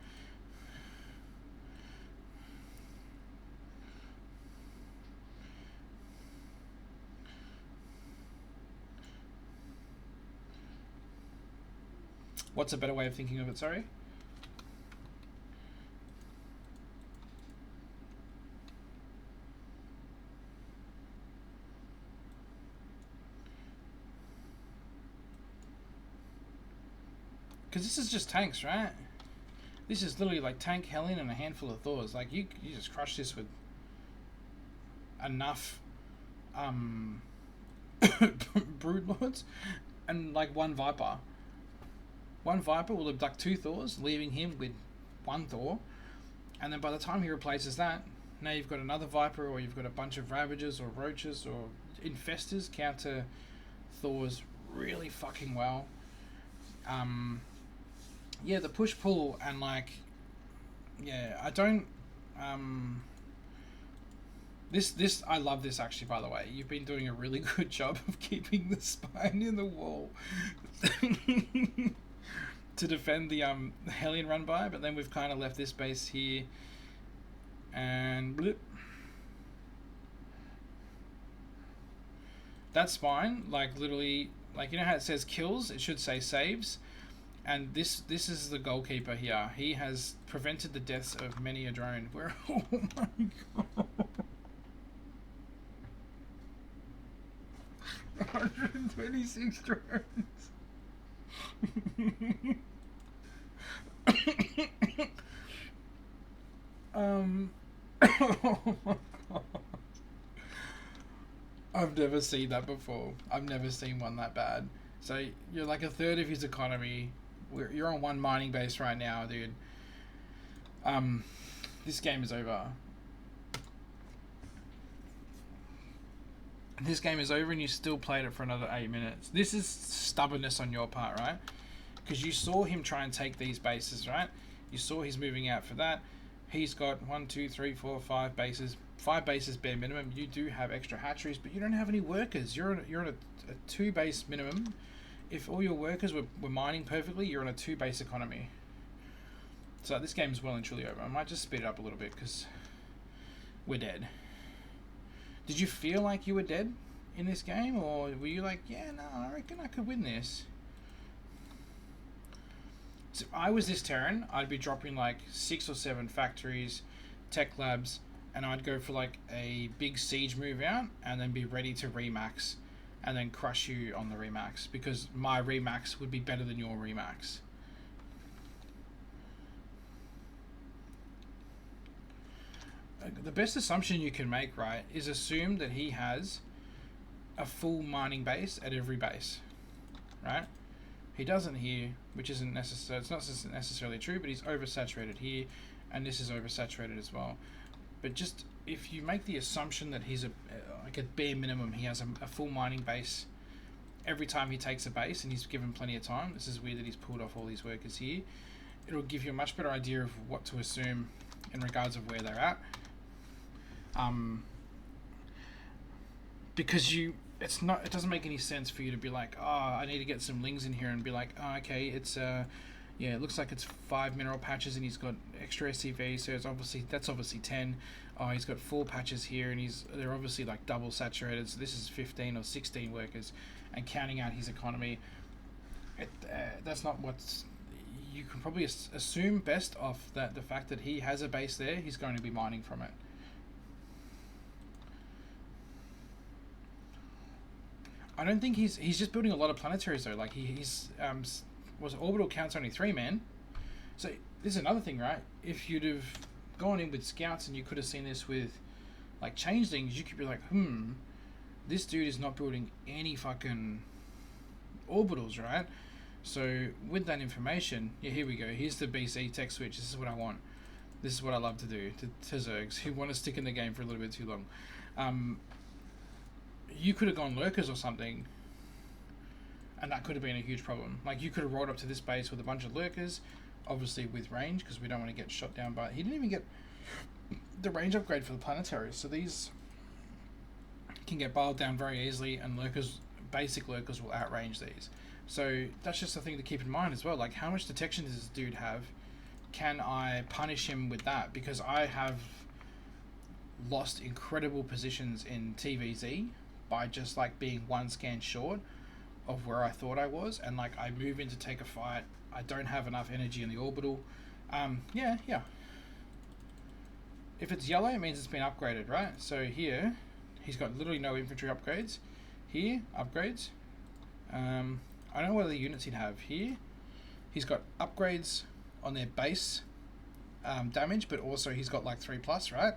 What's a better way of thinking of it, sorry? Because this is just tanks, right? This is literally like tank Hellion and a handful of Thors. Like, you just crush this with enough Broodlords and like 1 Viper. 1 Viper will abduct 2 Thors, leaving him with 1 Thor. And then by the time he replaces that, now you've got another Viper, or you've got a bunch of Ravagers or Roaches or Infestors counter Thors really fucking well. Yeah, the push-pull and like... Yeah, I don't... This I love this actually, by the way. You've been doing a really good job of keeping the spine in the wall. To defend the Hellion run by, but then we've kind of left this base here, and blip. That spine, like literally, like, you know how it says kills, it should say saves, and this is the goalkeeper here. He has prevented the deaths of many a drone. Where, oh my god, 126 drones. Oh my god. I've never seen that before. I've never seen one that bad. So you're like a third of his economy. You're on 1 mining base right now, dude. This game is over. This game is over and you still played it for another 8 minutes. This is stubbornness on your part, right? Because you saw him try and take these bases, right? You saw he's moving out for that. He's got 1, 2, 3, 4, 5 bases. 5 bases bare minimum. You do have extra hatcheries, but you don't have any workers. You're on a 2 base minimum. If all your workers were mining perfectly, you're on a 2 base economy. So this game is well and truly over. I might just speed it up a little bit because we're dead. Did you feel like you were dead in this game, or were you like, yeah, no, I reckon I could win this? So if I was this Terran, I'd be dropping like 6 or 7 factories, tech labs, and I'd go for like a big siege move out, and then be ready to remax, and then crush you on the remax, because my remax would be better than your remax. The best assumption you can make, right, is assume that he has a full mining base at every base, right? He doesn't here, which isn't necessary. It's not necessarily true, but he's oversaturated here, and this is oversaturated as well. But just if you make the assumption that he's like a bare minimum, he has a full mining base every time he takes a base, and he's given plenty of time. This is weird that he's pulled off all these workers here. It'll give you a much better idea of what to assume in regards of where they're at. Because it doesn't make any sense for you to be like, oh, I need to get some lings in here, and be like, oh, okay, it's yeah, it looks like it's 5 mineral patches, and he's got extra SCV, so that's obviously 10. Oh, he's got 4 patches here, and they're obviously like double saturated, so this is 15 or 16 workers, and counting out his economy. That's not what's... You can probably assume best off that the fact that he has a base there, he's going to be mining from it. I don't think he's just building a lot of planetaries though. Like he's orbital count's only 3, man. So this is another thing, right? If you'd have gone in with scouts and you could have seen this with like changelings, you could be like, this dude is not building any fucking orbitals, right? So with that information, yeah, here we go. Here's the BC tech switch. This is what I want. This is what I love to do to Zergs who want to stick in the game for a little bit too long. You could have gone lurkers or something, and that could have been a huge problem. Like, you could have rolled up to this base with a bunch of lurkers, obviously with range, because we don't want to get shot down. But he didn't even get the range upgrade for the planetaries, so these can get barred down very easily, and lurkers, basic lurkers, will outrange these. So that's just a thing to keep in mind as well. Like, how much detection does this dude have? Can I punish him with that? Because I have lost incredible positions in TVZ by just like being one scan short of where I thought I was, and like I move in to take a fight, I don't have enough energy in the orbital. Yeah. If it's yellow, it means it's been upgraded, right? So here, he's got literally no infantry upgrades. Here, upgrades. I don't know what other units he'd have. Here, he's got upgrades on their base damage, but also he's got like 3+, right?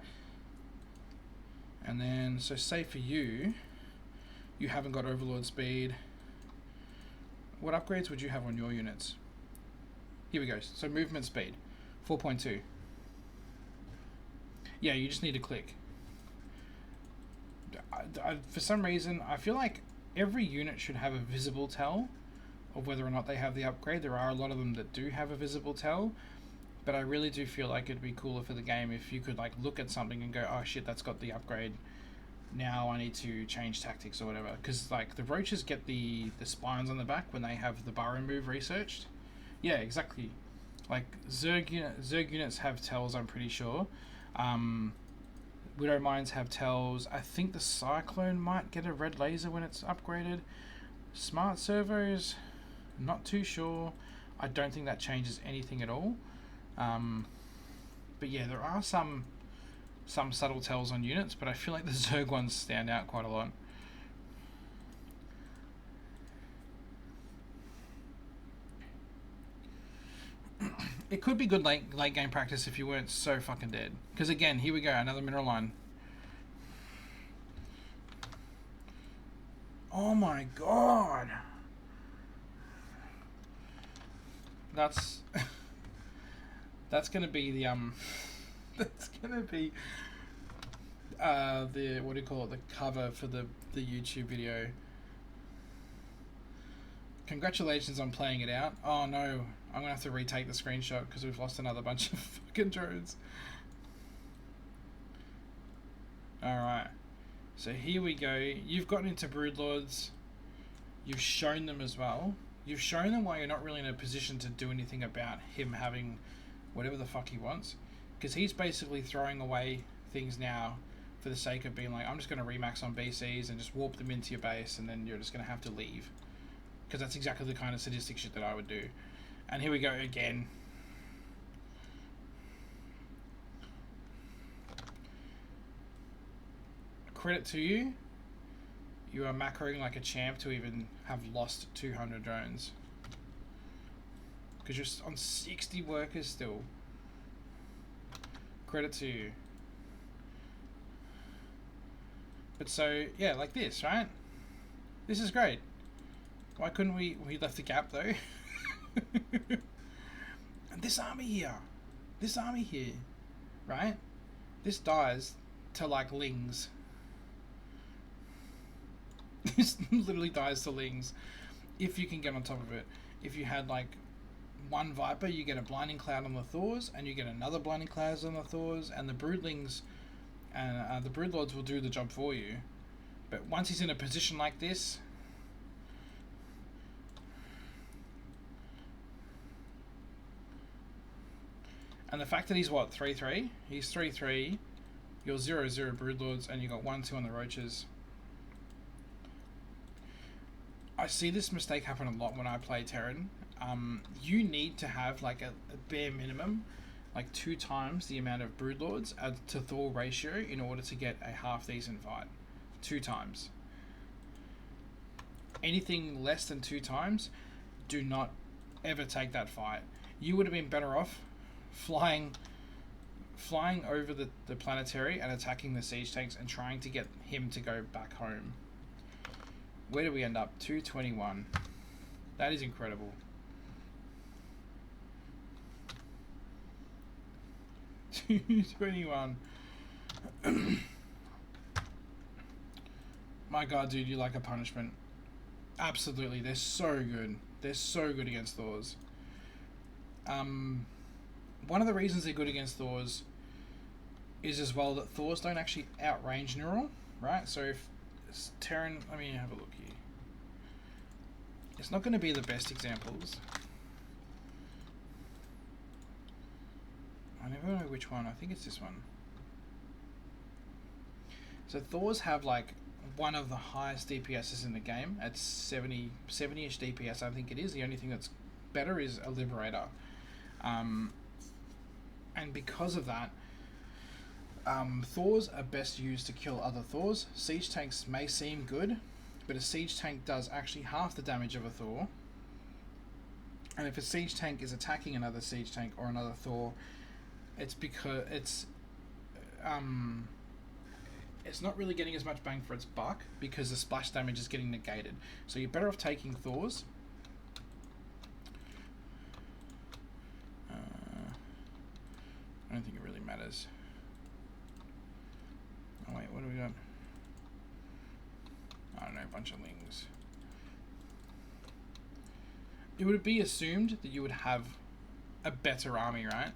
And then, so say for you, you haven't got Overlord speed. What upgrades would you have on your units? Here we go. So movement speed, 4.2. Yeah, you just need to click. For some reason, I feel like every unit should have a visible tell of whether or not they have the upgrade. There are a lot of them that do have a visible tell, but I really do feel like it'd be cooler for the game if you could like look at something and go, oh shit, that's got the upgrade. Now I need to change tactics or whatever. Because like the roaches get the spines on the back when they have the burrow move researched. Yeah, exactly. Like Zerg units have tells, I'm pretty sure. Widow mines have tells. I think the Cyclone might get a red laser when it's upgraded. Smart servos, not too sure. I don't think that changes anything at all. But yeah, there are some subtle tells on units, but I feel like the Zerg ones stand out quite a lot. It could be good late game practice if you weren't so fucking dead. Because again, here we go, another mineral line. Oh my god! That's gonna be the that's gonna be the, what do you call it, the cover for the YouTube video. Congratulations on playing it out. Oh no, I'm gonna have to retake the screenshot because we've lost another bunch of fucking drones. Alright, so here we go. You've gotten into Broodlords. You've shown them as well. You've shown them why you're not really in a position to do anything about him having whatever the fuck he wants. Because he's basically throwing away things now for the sake of being like, I'm just going to remax on BCs and just warp them into your base, and then you're just going to have to leave. Because that's exactly the kind of sadistic shit that I would do. And here we go again. Credit to you. You are macroing like a champ to even have lost 200 drones. Because you're on 60 workers still. Credit to you. But so, yeah, like this, right? This is great. Why couldn't we left a gap though? And this army here, right? This dies to like lings. This literally dies to lings if you can get on top of it. If you had like one Viper, you get a blinding cloud on the Thors, and you get another blinding cloud on the Thors, and the Broodlings and the Broodlords will do the job for you. But once he's in a position like this, and the fact that he's what, 3-3? He's 3-3, you're 0-0 Broodlords, and you got 1-2 on the Roaches. I see this mistake happen a lot when I play Terran. You need to have like a bare minimum, like 2 times the amount of Broodlords to Thor ratio in order to get a half decent fight. 2 times. Anything less than 2 times, do not ever take that fight. You would have been better off flying over the planetary and attacking the siege tanks and trying to get him to go back home. Where do we end up? 221. That is incredible. 221. My god, dude, you like a punishment. Absolutely, they're so good. They're so good against Thors. One of the reasons they're good against Thors is as well that Thors don't actually outrange Neural, right? So if Terran, let me have a look here. It's not going to be the best examples. I never know which one. I think it's this one. So Thors have like one of the highest DPSs in the game at 70-ish DPS. I think it is. The only thing that's better is a Liberator. And because of that, Thors are best used to kill other Thors. Siege tanks may seem good, but a siege tank does actually half the damage of a Thor. And if a siege tank is attacking another siege tank or another Thor, it's because it's not really getting as much bang for its buck because the splash damage is getting negated. So you're better off taking Thors. I don't think it really matters. Oh wait, what do we got? I don't know, a bunch of lings. It would be assumed that you would have a better army, right?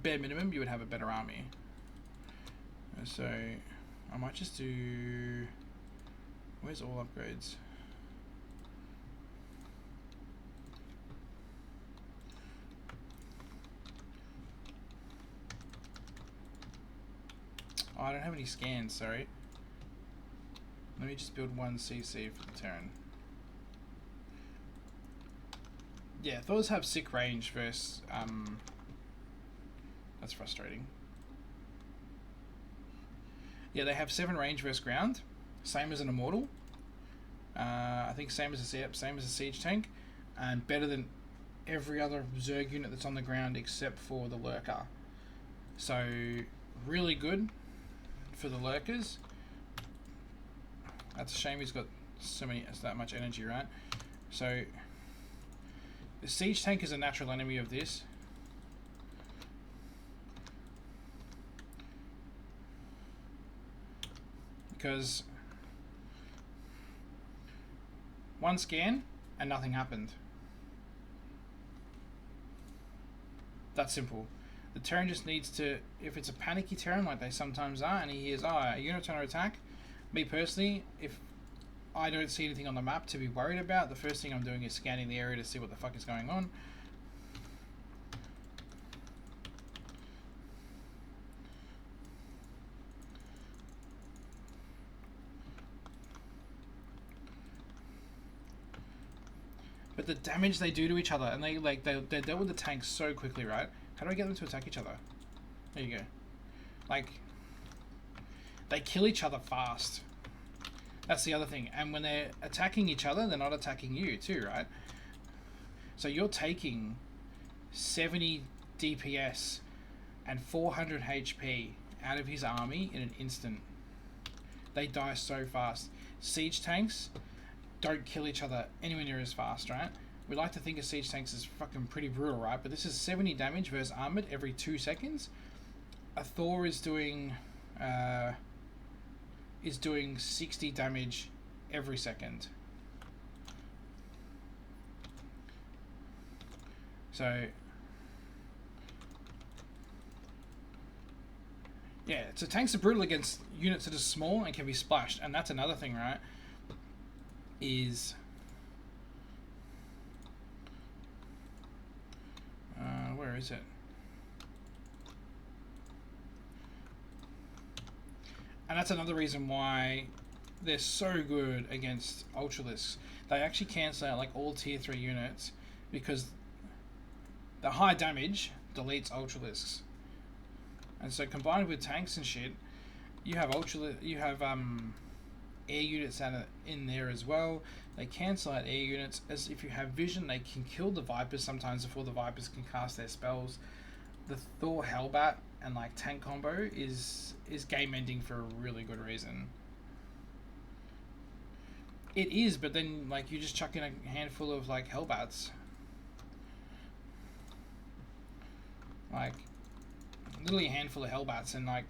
Bare minimum, you would have a better army. So, I might just do... Where's all upgrades? Oh, I don't have any scans, sorry. Let me just build one CC for the Terran. Yeah, Thors have sick range versus... That's frustrating. Yeah, they have 7 range versus ground. Same as an Immortal. I think same as a siege tank. And better than every other Zerg unit that's on the ground except for the Lurker. So, really good for the Lurkers. That's a shame he's got that much energy, right? So, the siege tank is a natural enemy of this. Because one scan and nothing happened. That's simple. The Terran just needs to, if it's a panicky Terran like they sometimes are, and he hears, a unit's under attack, me personally, if I don't see anything on the map to be worried about, the first thing I'm doing is scanning the area to see what the fuck is going on. But the damage they do to each other, and they deal with the tanks so quickly, right? How do I get them to attack each other? There you go. Like, they kill each other fast. That's the other thing. And when they're attacking each other, they're not attacking you too, right? So you're taking 70 DPS and 400 HP out of his army in an instant. They die so fast. Siege tanks don't kill each other anywhere near as fast, right? We like to think of siege tanks as fucking pretty brutal, right? But this is 70 damage versus armored every 2 seconds. A Thor is doing 60 damage every second. So yeah, so tanks are brutal against units that are small and can be splashed, and that's another thing, right? Is where is it? And that's another reason why they're so good against Ultralisks. They actually cancel out like all tier 3 units because the high damage deletes Ultralisks. And so combined with tanks and shit, you have air units in there as well. They cancel out air units. As if you have vision, they can kill the Vipers sometimes before the Vipers can cast their spells. The Thor Hellbat and like tank combo is game ending for a really good reason. It is, but then like you just chuck in a handful of like Hellbats. Like literally a handful of Hellbats, and like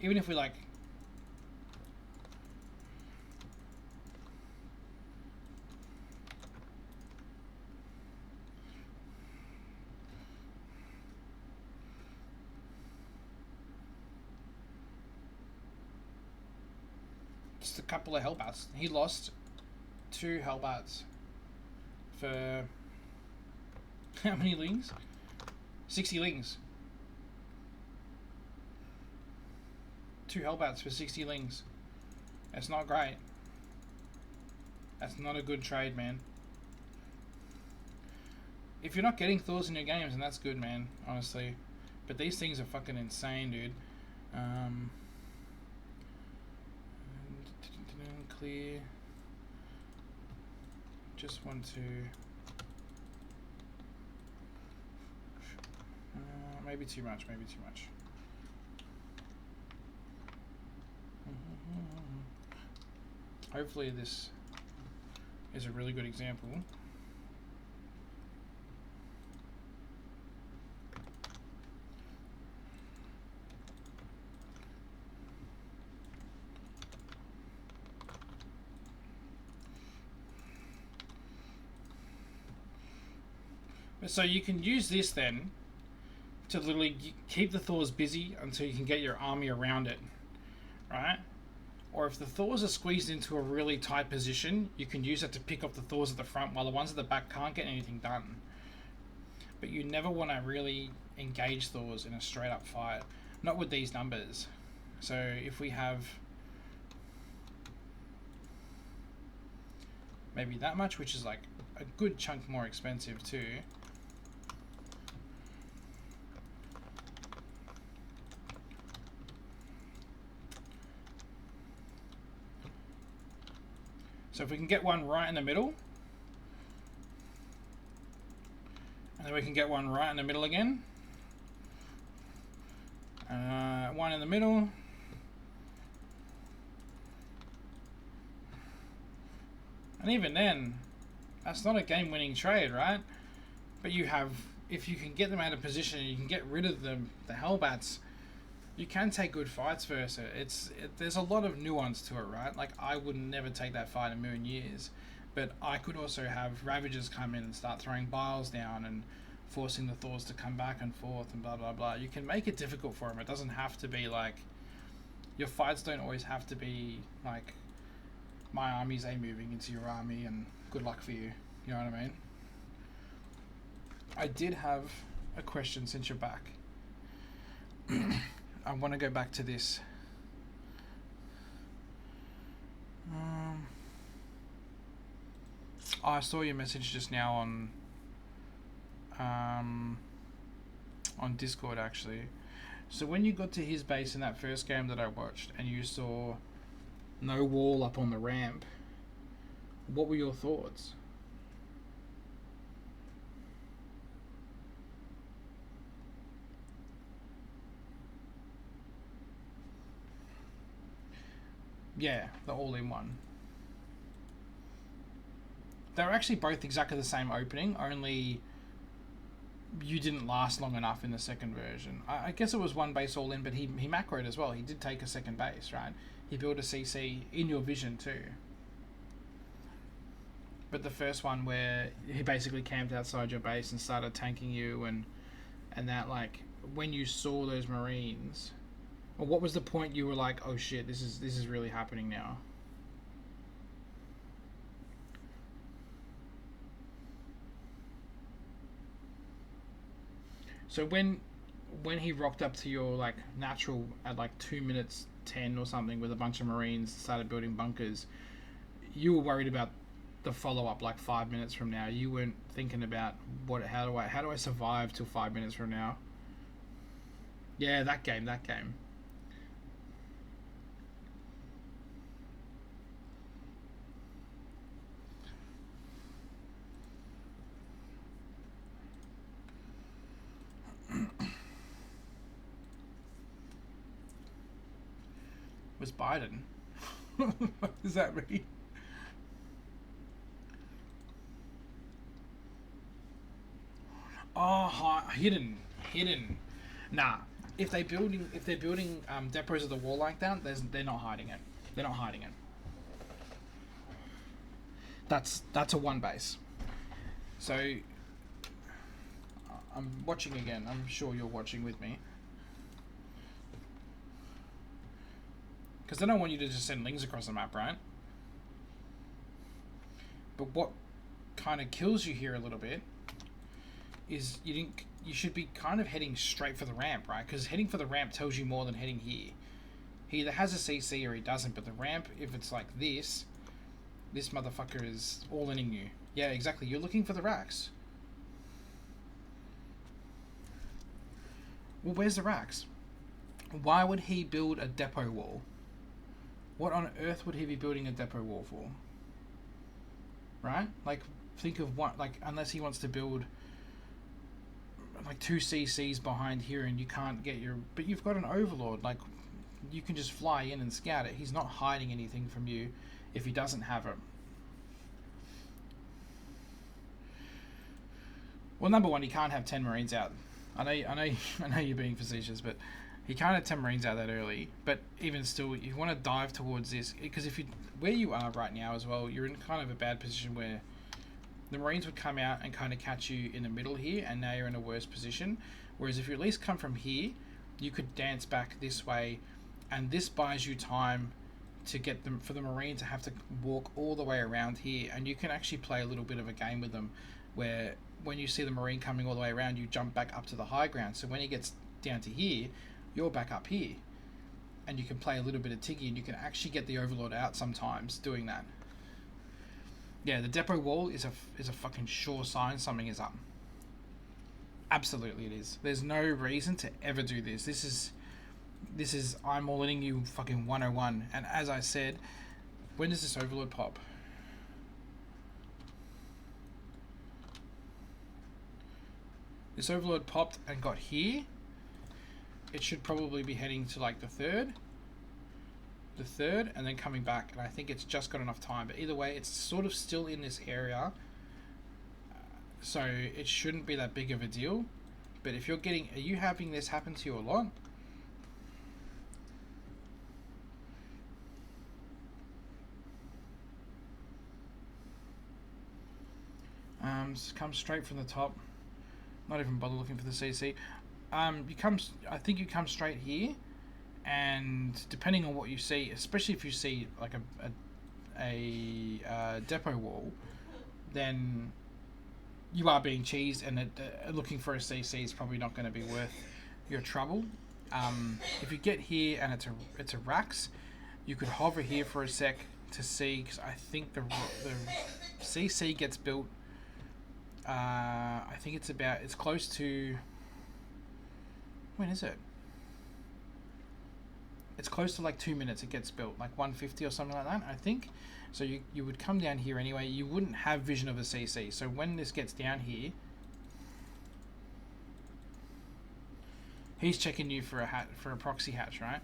even if we like just a couple of Hellbats. He lost 2 Hellbats for how many lings? 60 lings. 2 Hellbats for 60 lings. That's not great. That's not a good trade, man. If you're not getting Thors in your games, then that's good, man, honestly. But these things are fucking insane, dude. Clear. Just want to... maybe too much, maybe too much. Hopefully this is a really good example. So you can use this then to literally keep the Thors busy until you can get your army around it, right? Or if the Thors are squeezed into a really tight position, you can use it to pick up the Thors at the front while the ones at the back can't get anything done. But you never want to really engage Thors in a straight up fight, not with these numbers. So if we have maybe that much, which is like a good chunk more expensive too. So if we can get one right in the middle, and then we can get one right in the middle again, one in the middle, and even then, that's not a game-winning trade, right? But you have, if you can get them out of position, you can get rid of the Hellbats, you can take good fights versus it. There's a lot of nuance to it, right? Like, I would never take that fight in a million years, but I could also have Ravagers come in and start throwing Biles down and forcing the Thors to come back and forth and blah blah blah. You can make it difficult for them. It doesn't have to be like, your fights don't always have to be like, my army's moving into your army and good luck for you. You know what I mean? I did have a question since you're back. I want to go back to this. I saw your message just now on Discord actually. So when you got to his base in that first game that I watched and you saw no wall up on the ramp, what were your thoughts? Yeah, the all-in-one. They're actually both exactly the same opening, only you didn't last long enough in the second version. I guess it was one base all-in, but he macroed as well. He did take a second base, right? He built a CC in your vision too. But the first one where he basically camped outside your base and started tanking you and that, like, when you saw those Marines... Well, what was the point you were like, oh shit, this is really happening now? So when he rocked up to your like natural at like 2 minutes 10 or something with a bunch of Marines, started building bunkers, you were worried about the follow up like 5 minutes from now. You weren't thinking about how do I survive till 5 minutes from now? Yeah, that game. Was Biden? What does that mean? Oh, hidden. Nah. If they're building depots of the wall like that, they're not hiding it. They're not hiding it. That's a one base. So I'm watching again. I'm sure you're watching with me. Because they don't want you to just send links across the map, right? But what kind of kills you here a little bit is you should be kind of heading straight for the ramp, right? Because heading for the ramp tells you more than heading here. He either has a CC or he doesn't, but the ramp, if it's like this motherfucker is all-inning you. Yeah, exactly. You're looking for the racks. Well, where's the racks? Why would he build a depot wall? What on earth would he be building a depot wall for? Right? Like, think of what, like, unless he wants to build like 2 CCs behind here and you can't get your, but you've got an overlord, like, you can just fly in and scout it. He's not hiding anything from you if he doesn't have it. Well, number one, he can't have 10 Marines out. I know you're being facetious, but he can't have 10 Marines out that early. But even still, you want to dive towards this, because if you, where you are right now as well, you're in kind of a bad position where the Marines would come out and kind of catch you in the middle here, and now you're in a worse position. Whereas if you at least come from here, you could dance back this way, and this buys you time to get them, for the Marine to have to walk all the way around here, and you can actually play a little bit of a game with them where when you see the Marine coming all the way around, you jump back up to the high ground. So when he gets down to here, you're back up here, and you can play a little bit of Tiggy, and you can actually get the Overlord out sometimes doing that. Yeah, the depot wall is a fucking sure sign something is up. Absolutely it is. There's no reason to ever do this. This is I'm all in you fucking 101. And as I said, when does this Overlord pop? This Overlord popped and got here. It should probably be heading to like the third, and then coming back, and I think it's just got enough time. But either way, it's sort of still in this area, so it shouldn't be that big of a deal. But if you're getting, are you having this happen to you a lot? Come straight from the top. Not even bother looking for the CC. I think you come straight here, and depending on what you see, especially if you see like a depot wall, then you are being cheesed, and looking for a CC is probably not going to be worth your trouble. If you get here and it's a Rax, you could hover here for a sec to see, because I think the CC gets built. I think it's close to, when is it? It's close to like 2 minutes it gets built, like 150 or something like that, I think. So you would come down here anyway. You wouldn't have vision of a CC. So when this gets down here, he's checking you for a proxy hatch, right?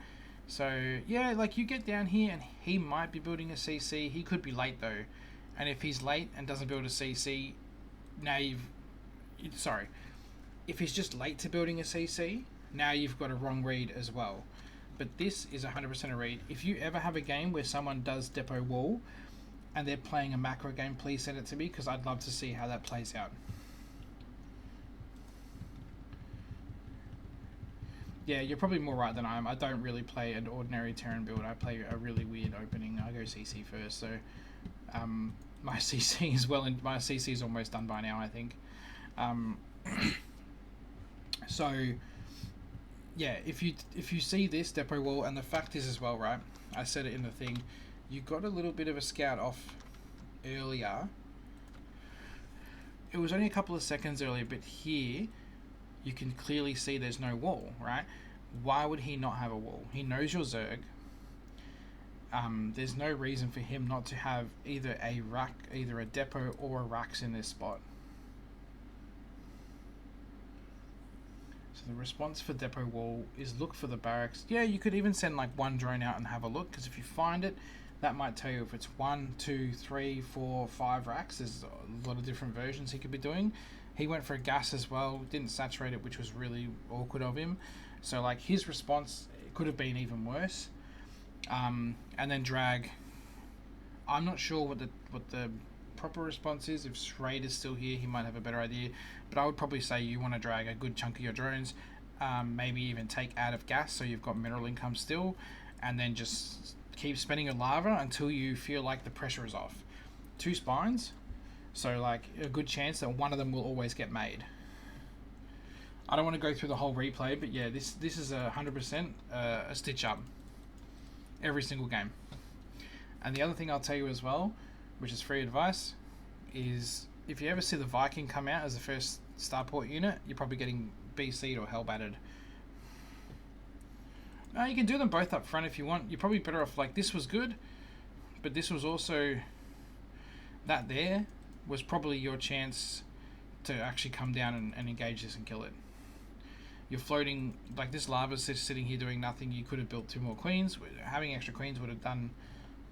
So yeah, like you get down here and he might be building a CC. He could be late though. And if he's late and doesn't build a CC, now if he's just late to building a CC, now you've got a wrong read as well. But this is 100% a read. If you ever have a game where someone does depot wall and they're playing a macro game, please send it to me, because I'd love to see how that plays out. Yeah, you're probably more right than I am. I don't really play an ordinary Terran build. I play a really weird opening. I go CC first, so my CC is my CC is almost done by now, I think. So yeah, if you see this depot wall, and the fact is as well, right, I said it in the thing, you got a little bit of a scout off earlier. It was only a couple of seconds earlier, but here you can clearly see there's no wall, right? Why would he not have a wall? He knows your Zerg. There's no reason for him not to have either a depot or a Rax in this spot. So the response for depot wall is look for the barracks. Yeah, you could even send like one drone out and have a look, because if you find it, that might tell you if it's 1, 2, 3, 4, 5 racks. There's a lot of different versions he could be doing. He went for a gas as well, didn't saturate it, which was really awkward of him. So like his response could have been even worse. And then drag. I'm not sure what the proper response is. If Schrader's still here, he might have a better idea. But I would probably say you want to drag a good chunk of your drones, maybe even take out of gas so you've got mineral income still, and then just keep spending your lava until you feel like the pressure is off. 2 spines, so like a good chance that one of them will always get made. I don't want to go through the whole replay, but yeah, this is 100% a stitch up every single game. And the other thing I'll tell you as well, which is free advice, is if you ever see the Viking come out as the first starport unit, you're probably getting BC'd or hellbattered. No, you can do them both up front if you want. You're probably better off, like, this was good, but this was also, that there was probably your chance to actually come down and engage this and kill it. You're floating, like this lava's just sitting here doing nothing. You could have built 2 more queens. Having extra queens would have done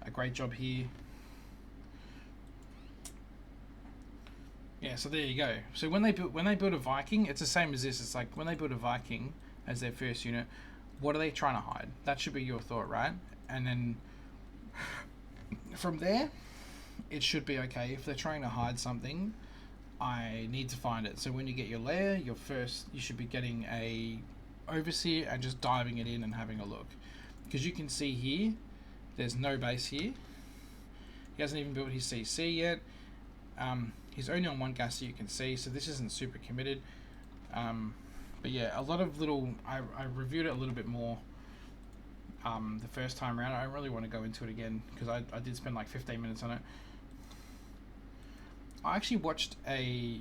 a great job here. Yeah, so there you go. So when they build a Viking, it's the same as this. It's like when they build a Viking as their first unit, what are they trying to hide? That should be your thought, right? And then from there, it should be okay. If they're trying to hide something, I need to find it. So when you get your lair, you should be getting a overseer and just diving it in and having a look. Because you can see here, there's no base here. He hasn't even built his CC yet. He's only on 1 gas that you can see, so this isn't super committed. But yeah, a lot of little, I reviewed it a little bit more the first time around. I don't really want to go into it again because I did spend like 15 minutes on it. I actually watched a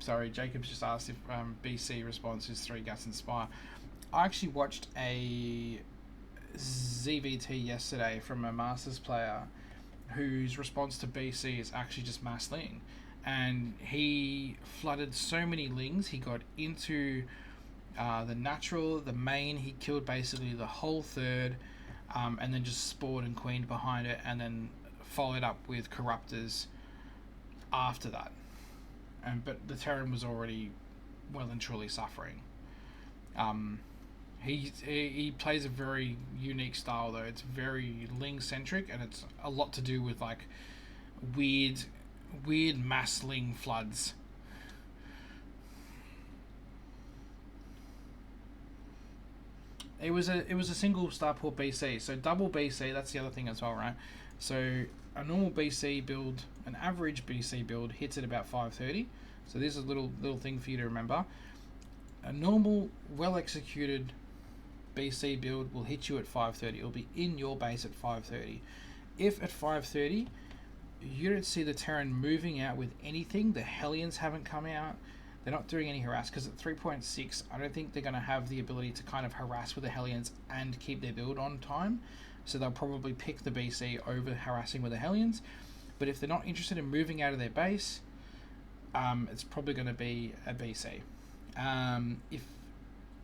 sorry, Jacob's just asked if BC response is 3 gas and spire. I actually watched a ZvT yesterday from a Masters player whose response to BC is actually just mass ling, and he flooded so many lings. He got into the natural, the main. He killed basically the whole third, and then just spawned and queened behind it, and then followed up with corruptors after that. But the Terran was already well and truly suffering. He plays a very unique style though. It's very ling centric, and it's a lot to do with like weird mass ling floods. It was a single starport BC, so double BC. That's the other thing as well, right? So a normal BC build, an average BC build hits at about 530. So this is a little thing for you to remember. A normal, well executed BC build will hit you at 530. It'll be in your base at 530. If at 530 you don't see the Terran moving out with anything, the Hellions haven't come out, they're not doing any harass, because at 3.6 I don't think they're going to have the ability to kind of harass with the Hellions and keep their build on time, so they'll probably pick the BC over harassing with the Hellions. But if they're not interested in moving out of their base, it's probably going to be a BC. If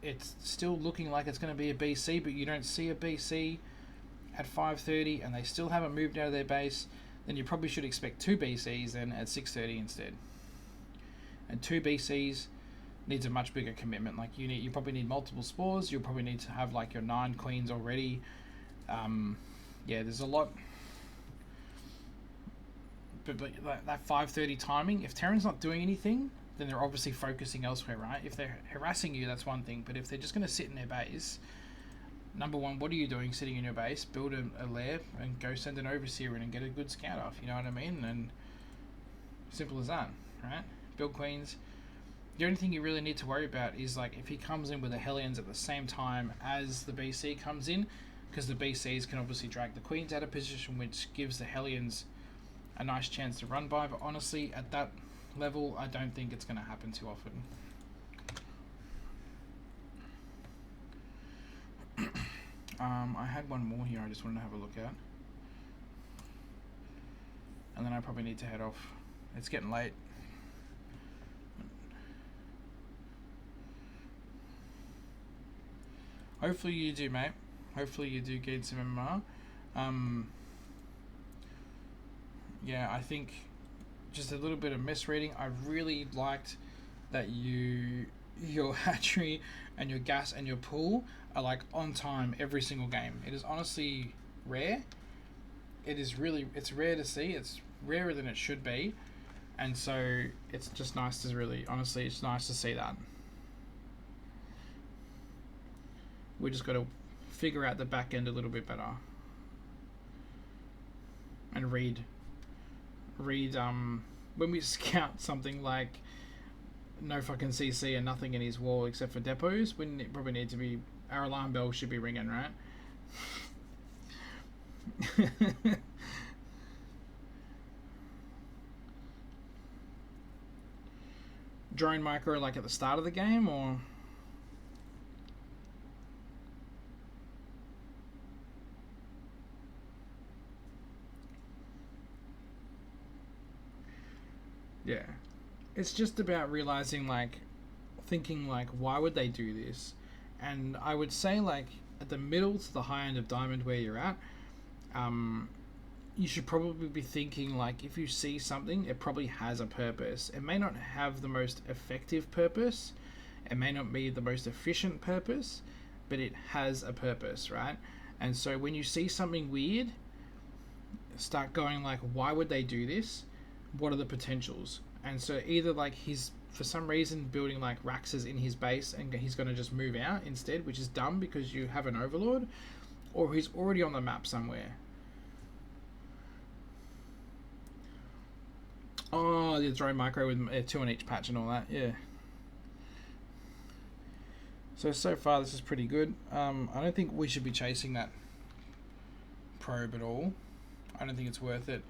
it's still looking like it's going to be a BC, but you don't see a BC at 530 and they still haven't moved out of their base, then you probably should expect 2 BCs then at 630 instead. And 2 BCs needs a much bigger commitment. Like you probably need multiple spores. You'll probably need to have like your 9 queens already. Yeah, there's a lot. But that 530 timing, if Terran's not doing anything, then they're obviously focusing elsewhere, right? If they're harassing you, that's one thing. But if they're just going to sit in their base, number one, what are you doing sitting in your base? Build a lair and go send an overseer in and get a good scout off. You know what I mean? And simple as that, right? Build queens. The only thing you really need to worry about is like if he comes in with the Hellions at the same time as the BC comes in, because the BCs can obviously drag the queens out of position, which gives the Hellions a nice chance to run by. But honestly, at that level, I don't think it's going to happen too often. I had one more here I just wanted to have a look at, and then I probably need to head off. It's getting late. Hopefully you do, mate. Hopefully you do gain some MMR. Yeah, I think just a little bit of misreading. I really liked that your hatchery and your gas and your pool are like on time every single game. It is honestly rare. It's rare to see. It's rarer than it should be. And so it's just nice to honestly, it's nice to see that. We just got to figure out the back end a little bit better. And read when we scout something like no fucking CC and nothing in his wall except for depots, we probably need to be, our alarm bell should be ringing, right? Drone micro like at the start of the game, or yeah, it's just about realizing, like, thinking like, why would they do this? And I would say, like, at the middle to the high end of diamond where you're at, you should probably be thinking, like, if you see something, it probably has a purpose. It may not have the most effective purpose, it may not be the most efficient purpose, but it has a purpose, right? And so when you see something weird, start going like, why would they do this? What are the potentials? And so either like he's for some reason building like Raxes in his base and he's going to just move out instead, which is dumb because you have an overlord, or he's already on the map somewhere. Oh, the drone micro with 2 on each patch and all that, yeah. So far this is pretty good. I don't think we should be chasing that probe at all. I don't think it's worth it.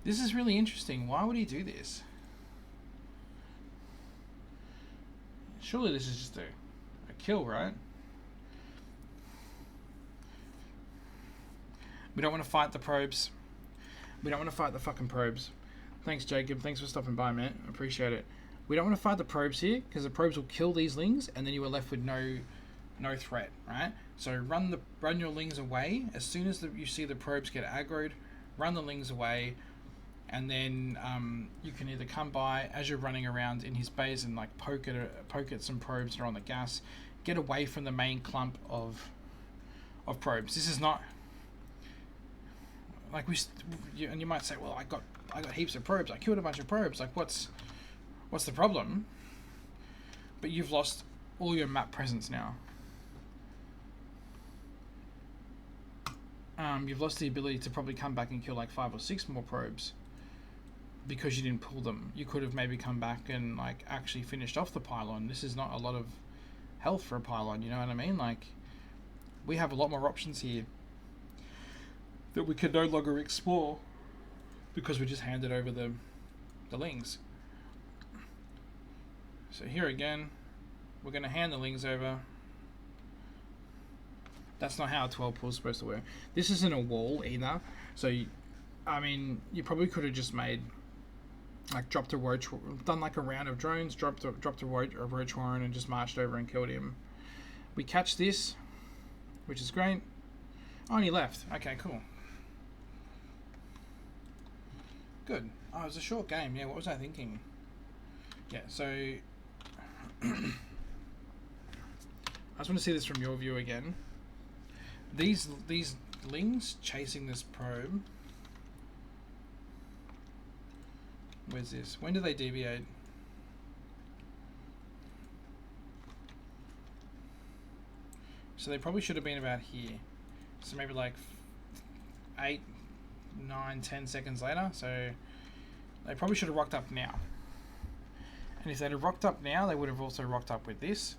This is really interesting. Why would he do this? Surely this is just a kill, right? We don't want to fight the probes. We don't want to fight the fucking probes. Thanks, Jaycob. Thanks for stopping by, man. I appreciate it. We don't want to fight the probes here because the probes will kill these lings, and then you are left with no threat, right? So run your lings away as soon as you see the probes get aggroed. Run the lings away, and then you can either come by as you're running around in his base and like poke at some probes that are on the gas. Get away from the main clump of probes. This is not like and you might say, well, I got heaps of probes. I killed a bunch of probes. Like, what's the problem? But you've lost all your map presence now. You've lost the ability to probably come back and kill like 5 or 6 more probes because you didn't pull them. You could have maybe come back and like actually finished off the pylon. This is not a lot of health for a pylon, you know what I mean? Like, we have a lot more options here that we could no longer explore because we just handed over the lings. So here again, we're going to hand the lings over. That's not how a 12 pool is supposed to work. This isn't a wall either. So, I mean, you probably could have just made, like, dropped a roach, done like a round of drones, dropped a roach warren and just marched over and killed him. We catch this, which is great. Oh, and he left. Okay, cool. Good. Oh, it was a short game. Yeah, what was I thinking? Yeah, so I just want to see this from your view again. These lings chasing this probe. Where's this? When do they deviate? So they probably should have been about here. So maybe like 8, 9, 10 seconds later. So they probably should have rocked up now. And if they'd have rocked up now, they would have also rocked up with this.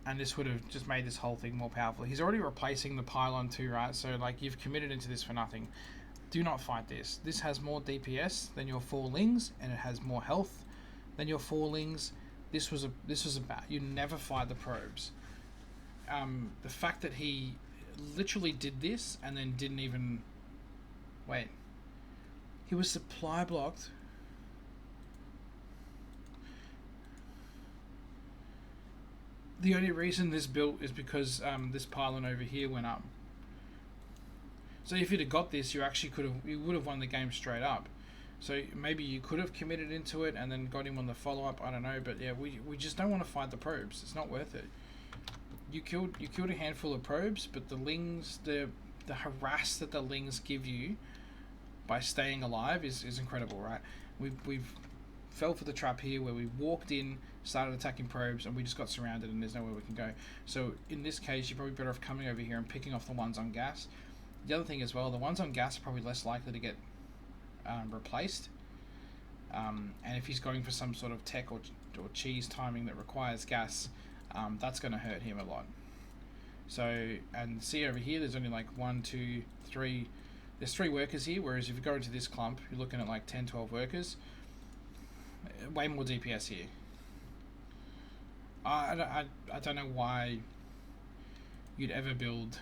And this would have just made this whole thing more powerful. He's already replacing the pylon too, right? So like, you've committed into this for nothing. Do not fight this. This has more DPS than your 4 lings, and it has more health than your 4 lings. This was a bat. You never fight the probes. The fact that he literally did this and then didn't even wait. He was supply blocked. The only reason this built is because this pylon over here went up. So if you'd have got this, you would have won the game straight up. So maybe you could have committed into it and then got him on the follow up. I don't know, but yeah, we just don't want to fight the probes. It's not worth it. You killed a handful of probes, but the lings, the harass that the lings give you by staying alive is incredible, right? We've fell for the trap here where we walked in, started attacking probes, and we just got surrounded and there's nowhere we can go. So in this case, you're probably better off coming over here and picking off the ones on gas. The other thing as well, the ones on gas are probably less likely to get replaced. And if he's going for some sort of tech or cheese timing that requires gas, that's going to hurt him a lot. So, and see over here, there's only like 1, 2, 3. There's 3 workers here, whereas if you go into this clump, you're looking at like 10, 12 workers. Way more DPS here. I don't know why you'd ever build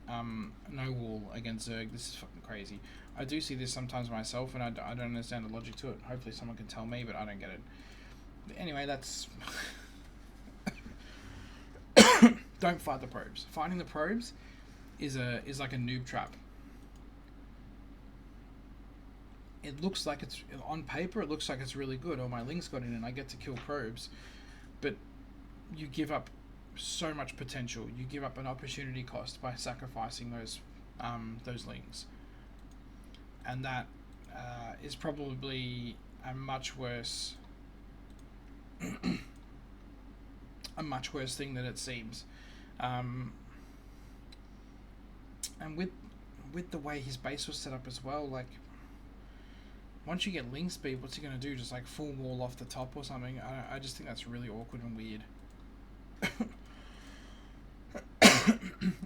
no wall against Zerg. This is fucking crazy. I do see this sometimes myself, and I don't understand the logic to it. Hopefully someone can tell me, but I don't get it. But anyway, that's... Don't fight the probes. Fighting the probes is like a noob trap. It looks like it's... On paper, it looks like it's really good. Oh, my lings got in and I get to kill probes. But you give up so much potential. You give up an opportunity cost by sacrificing those lings, and that is probably a much worse thing than it seems. And with the way his base was set up as well, like once you get ling speed, what's he gonna do? Just like full wall off the top or something? I just think that's really awkward and weird.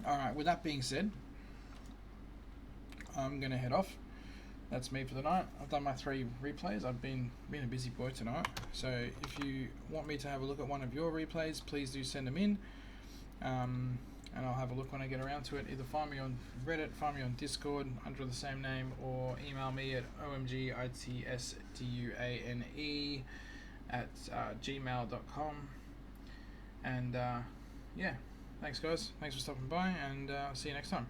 Alright, with that being said, I'm going to head off. That's me for the night. I've done my 3 replays. I've been a busy boy tonight. So if you want me to have a look at one of your replays, please do send them in. And I'll have a look when I get around to it. Either find me on Reddit, find me on Discord under the same name, or email me at omgitsduane@gmail.com. And yeah, thanks guys. Thanks for stopping by, and see you next time.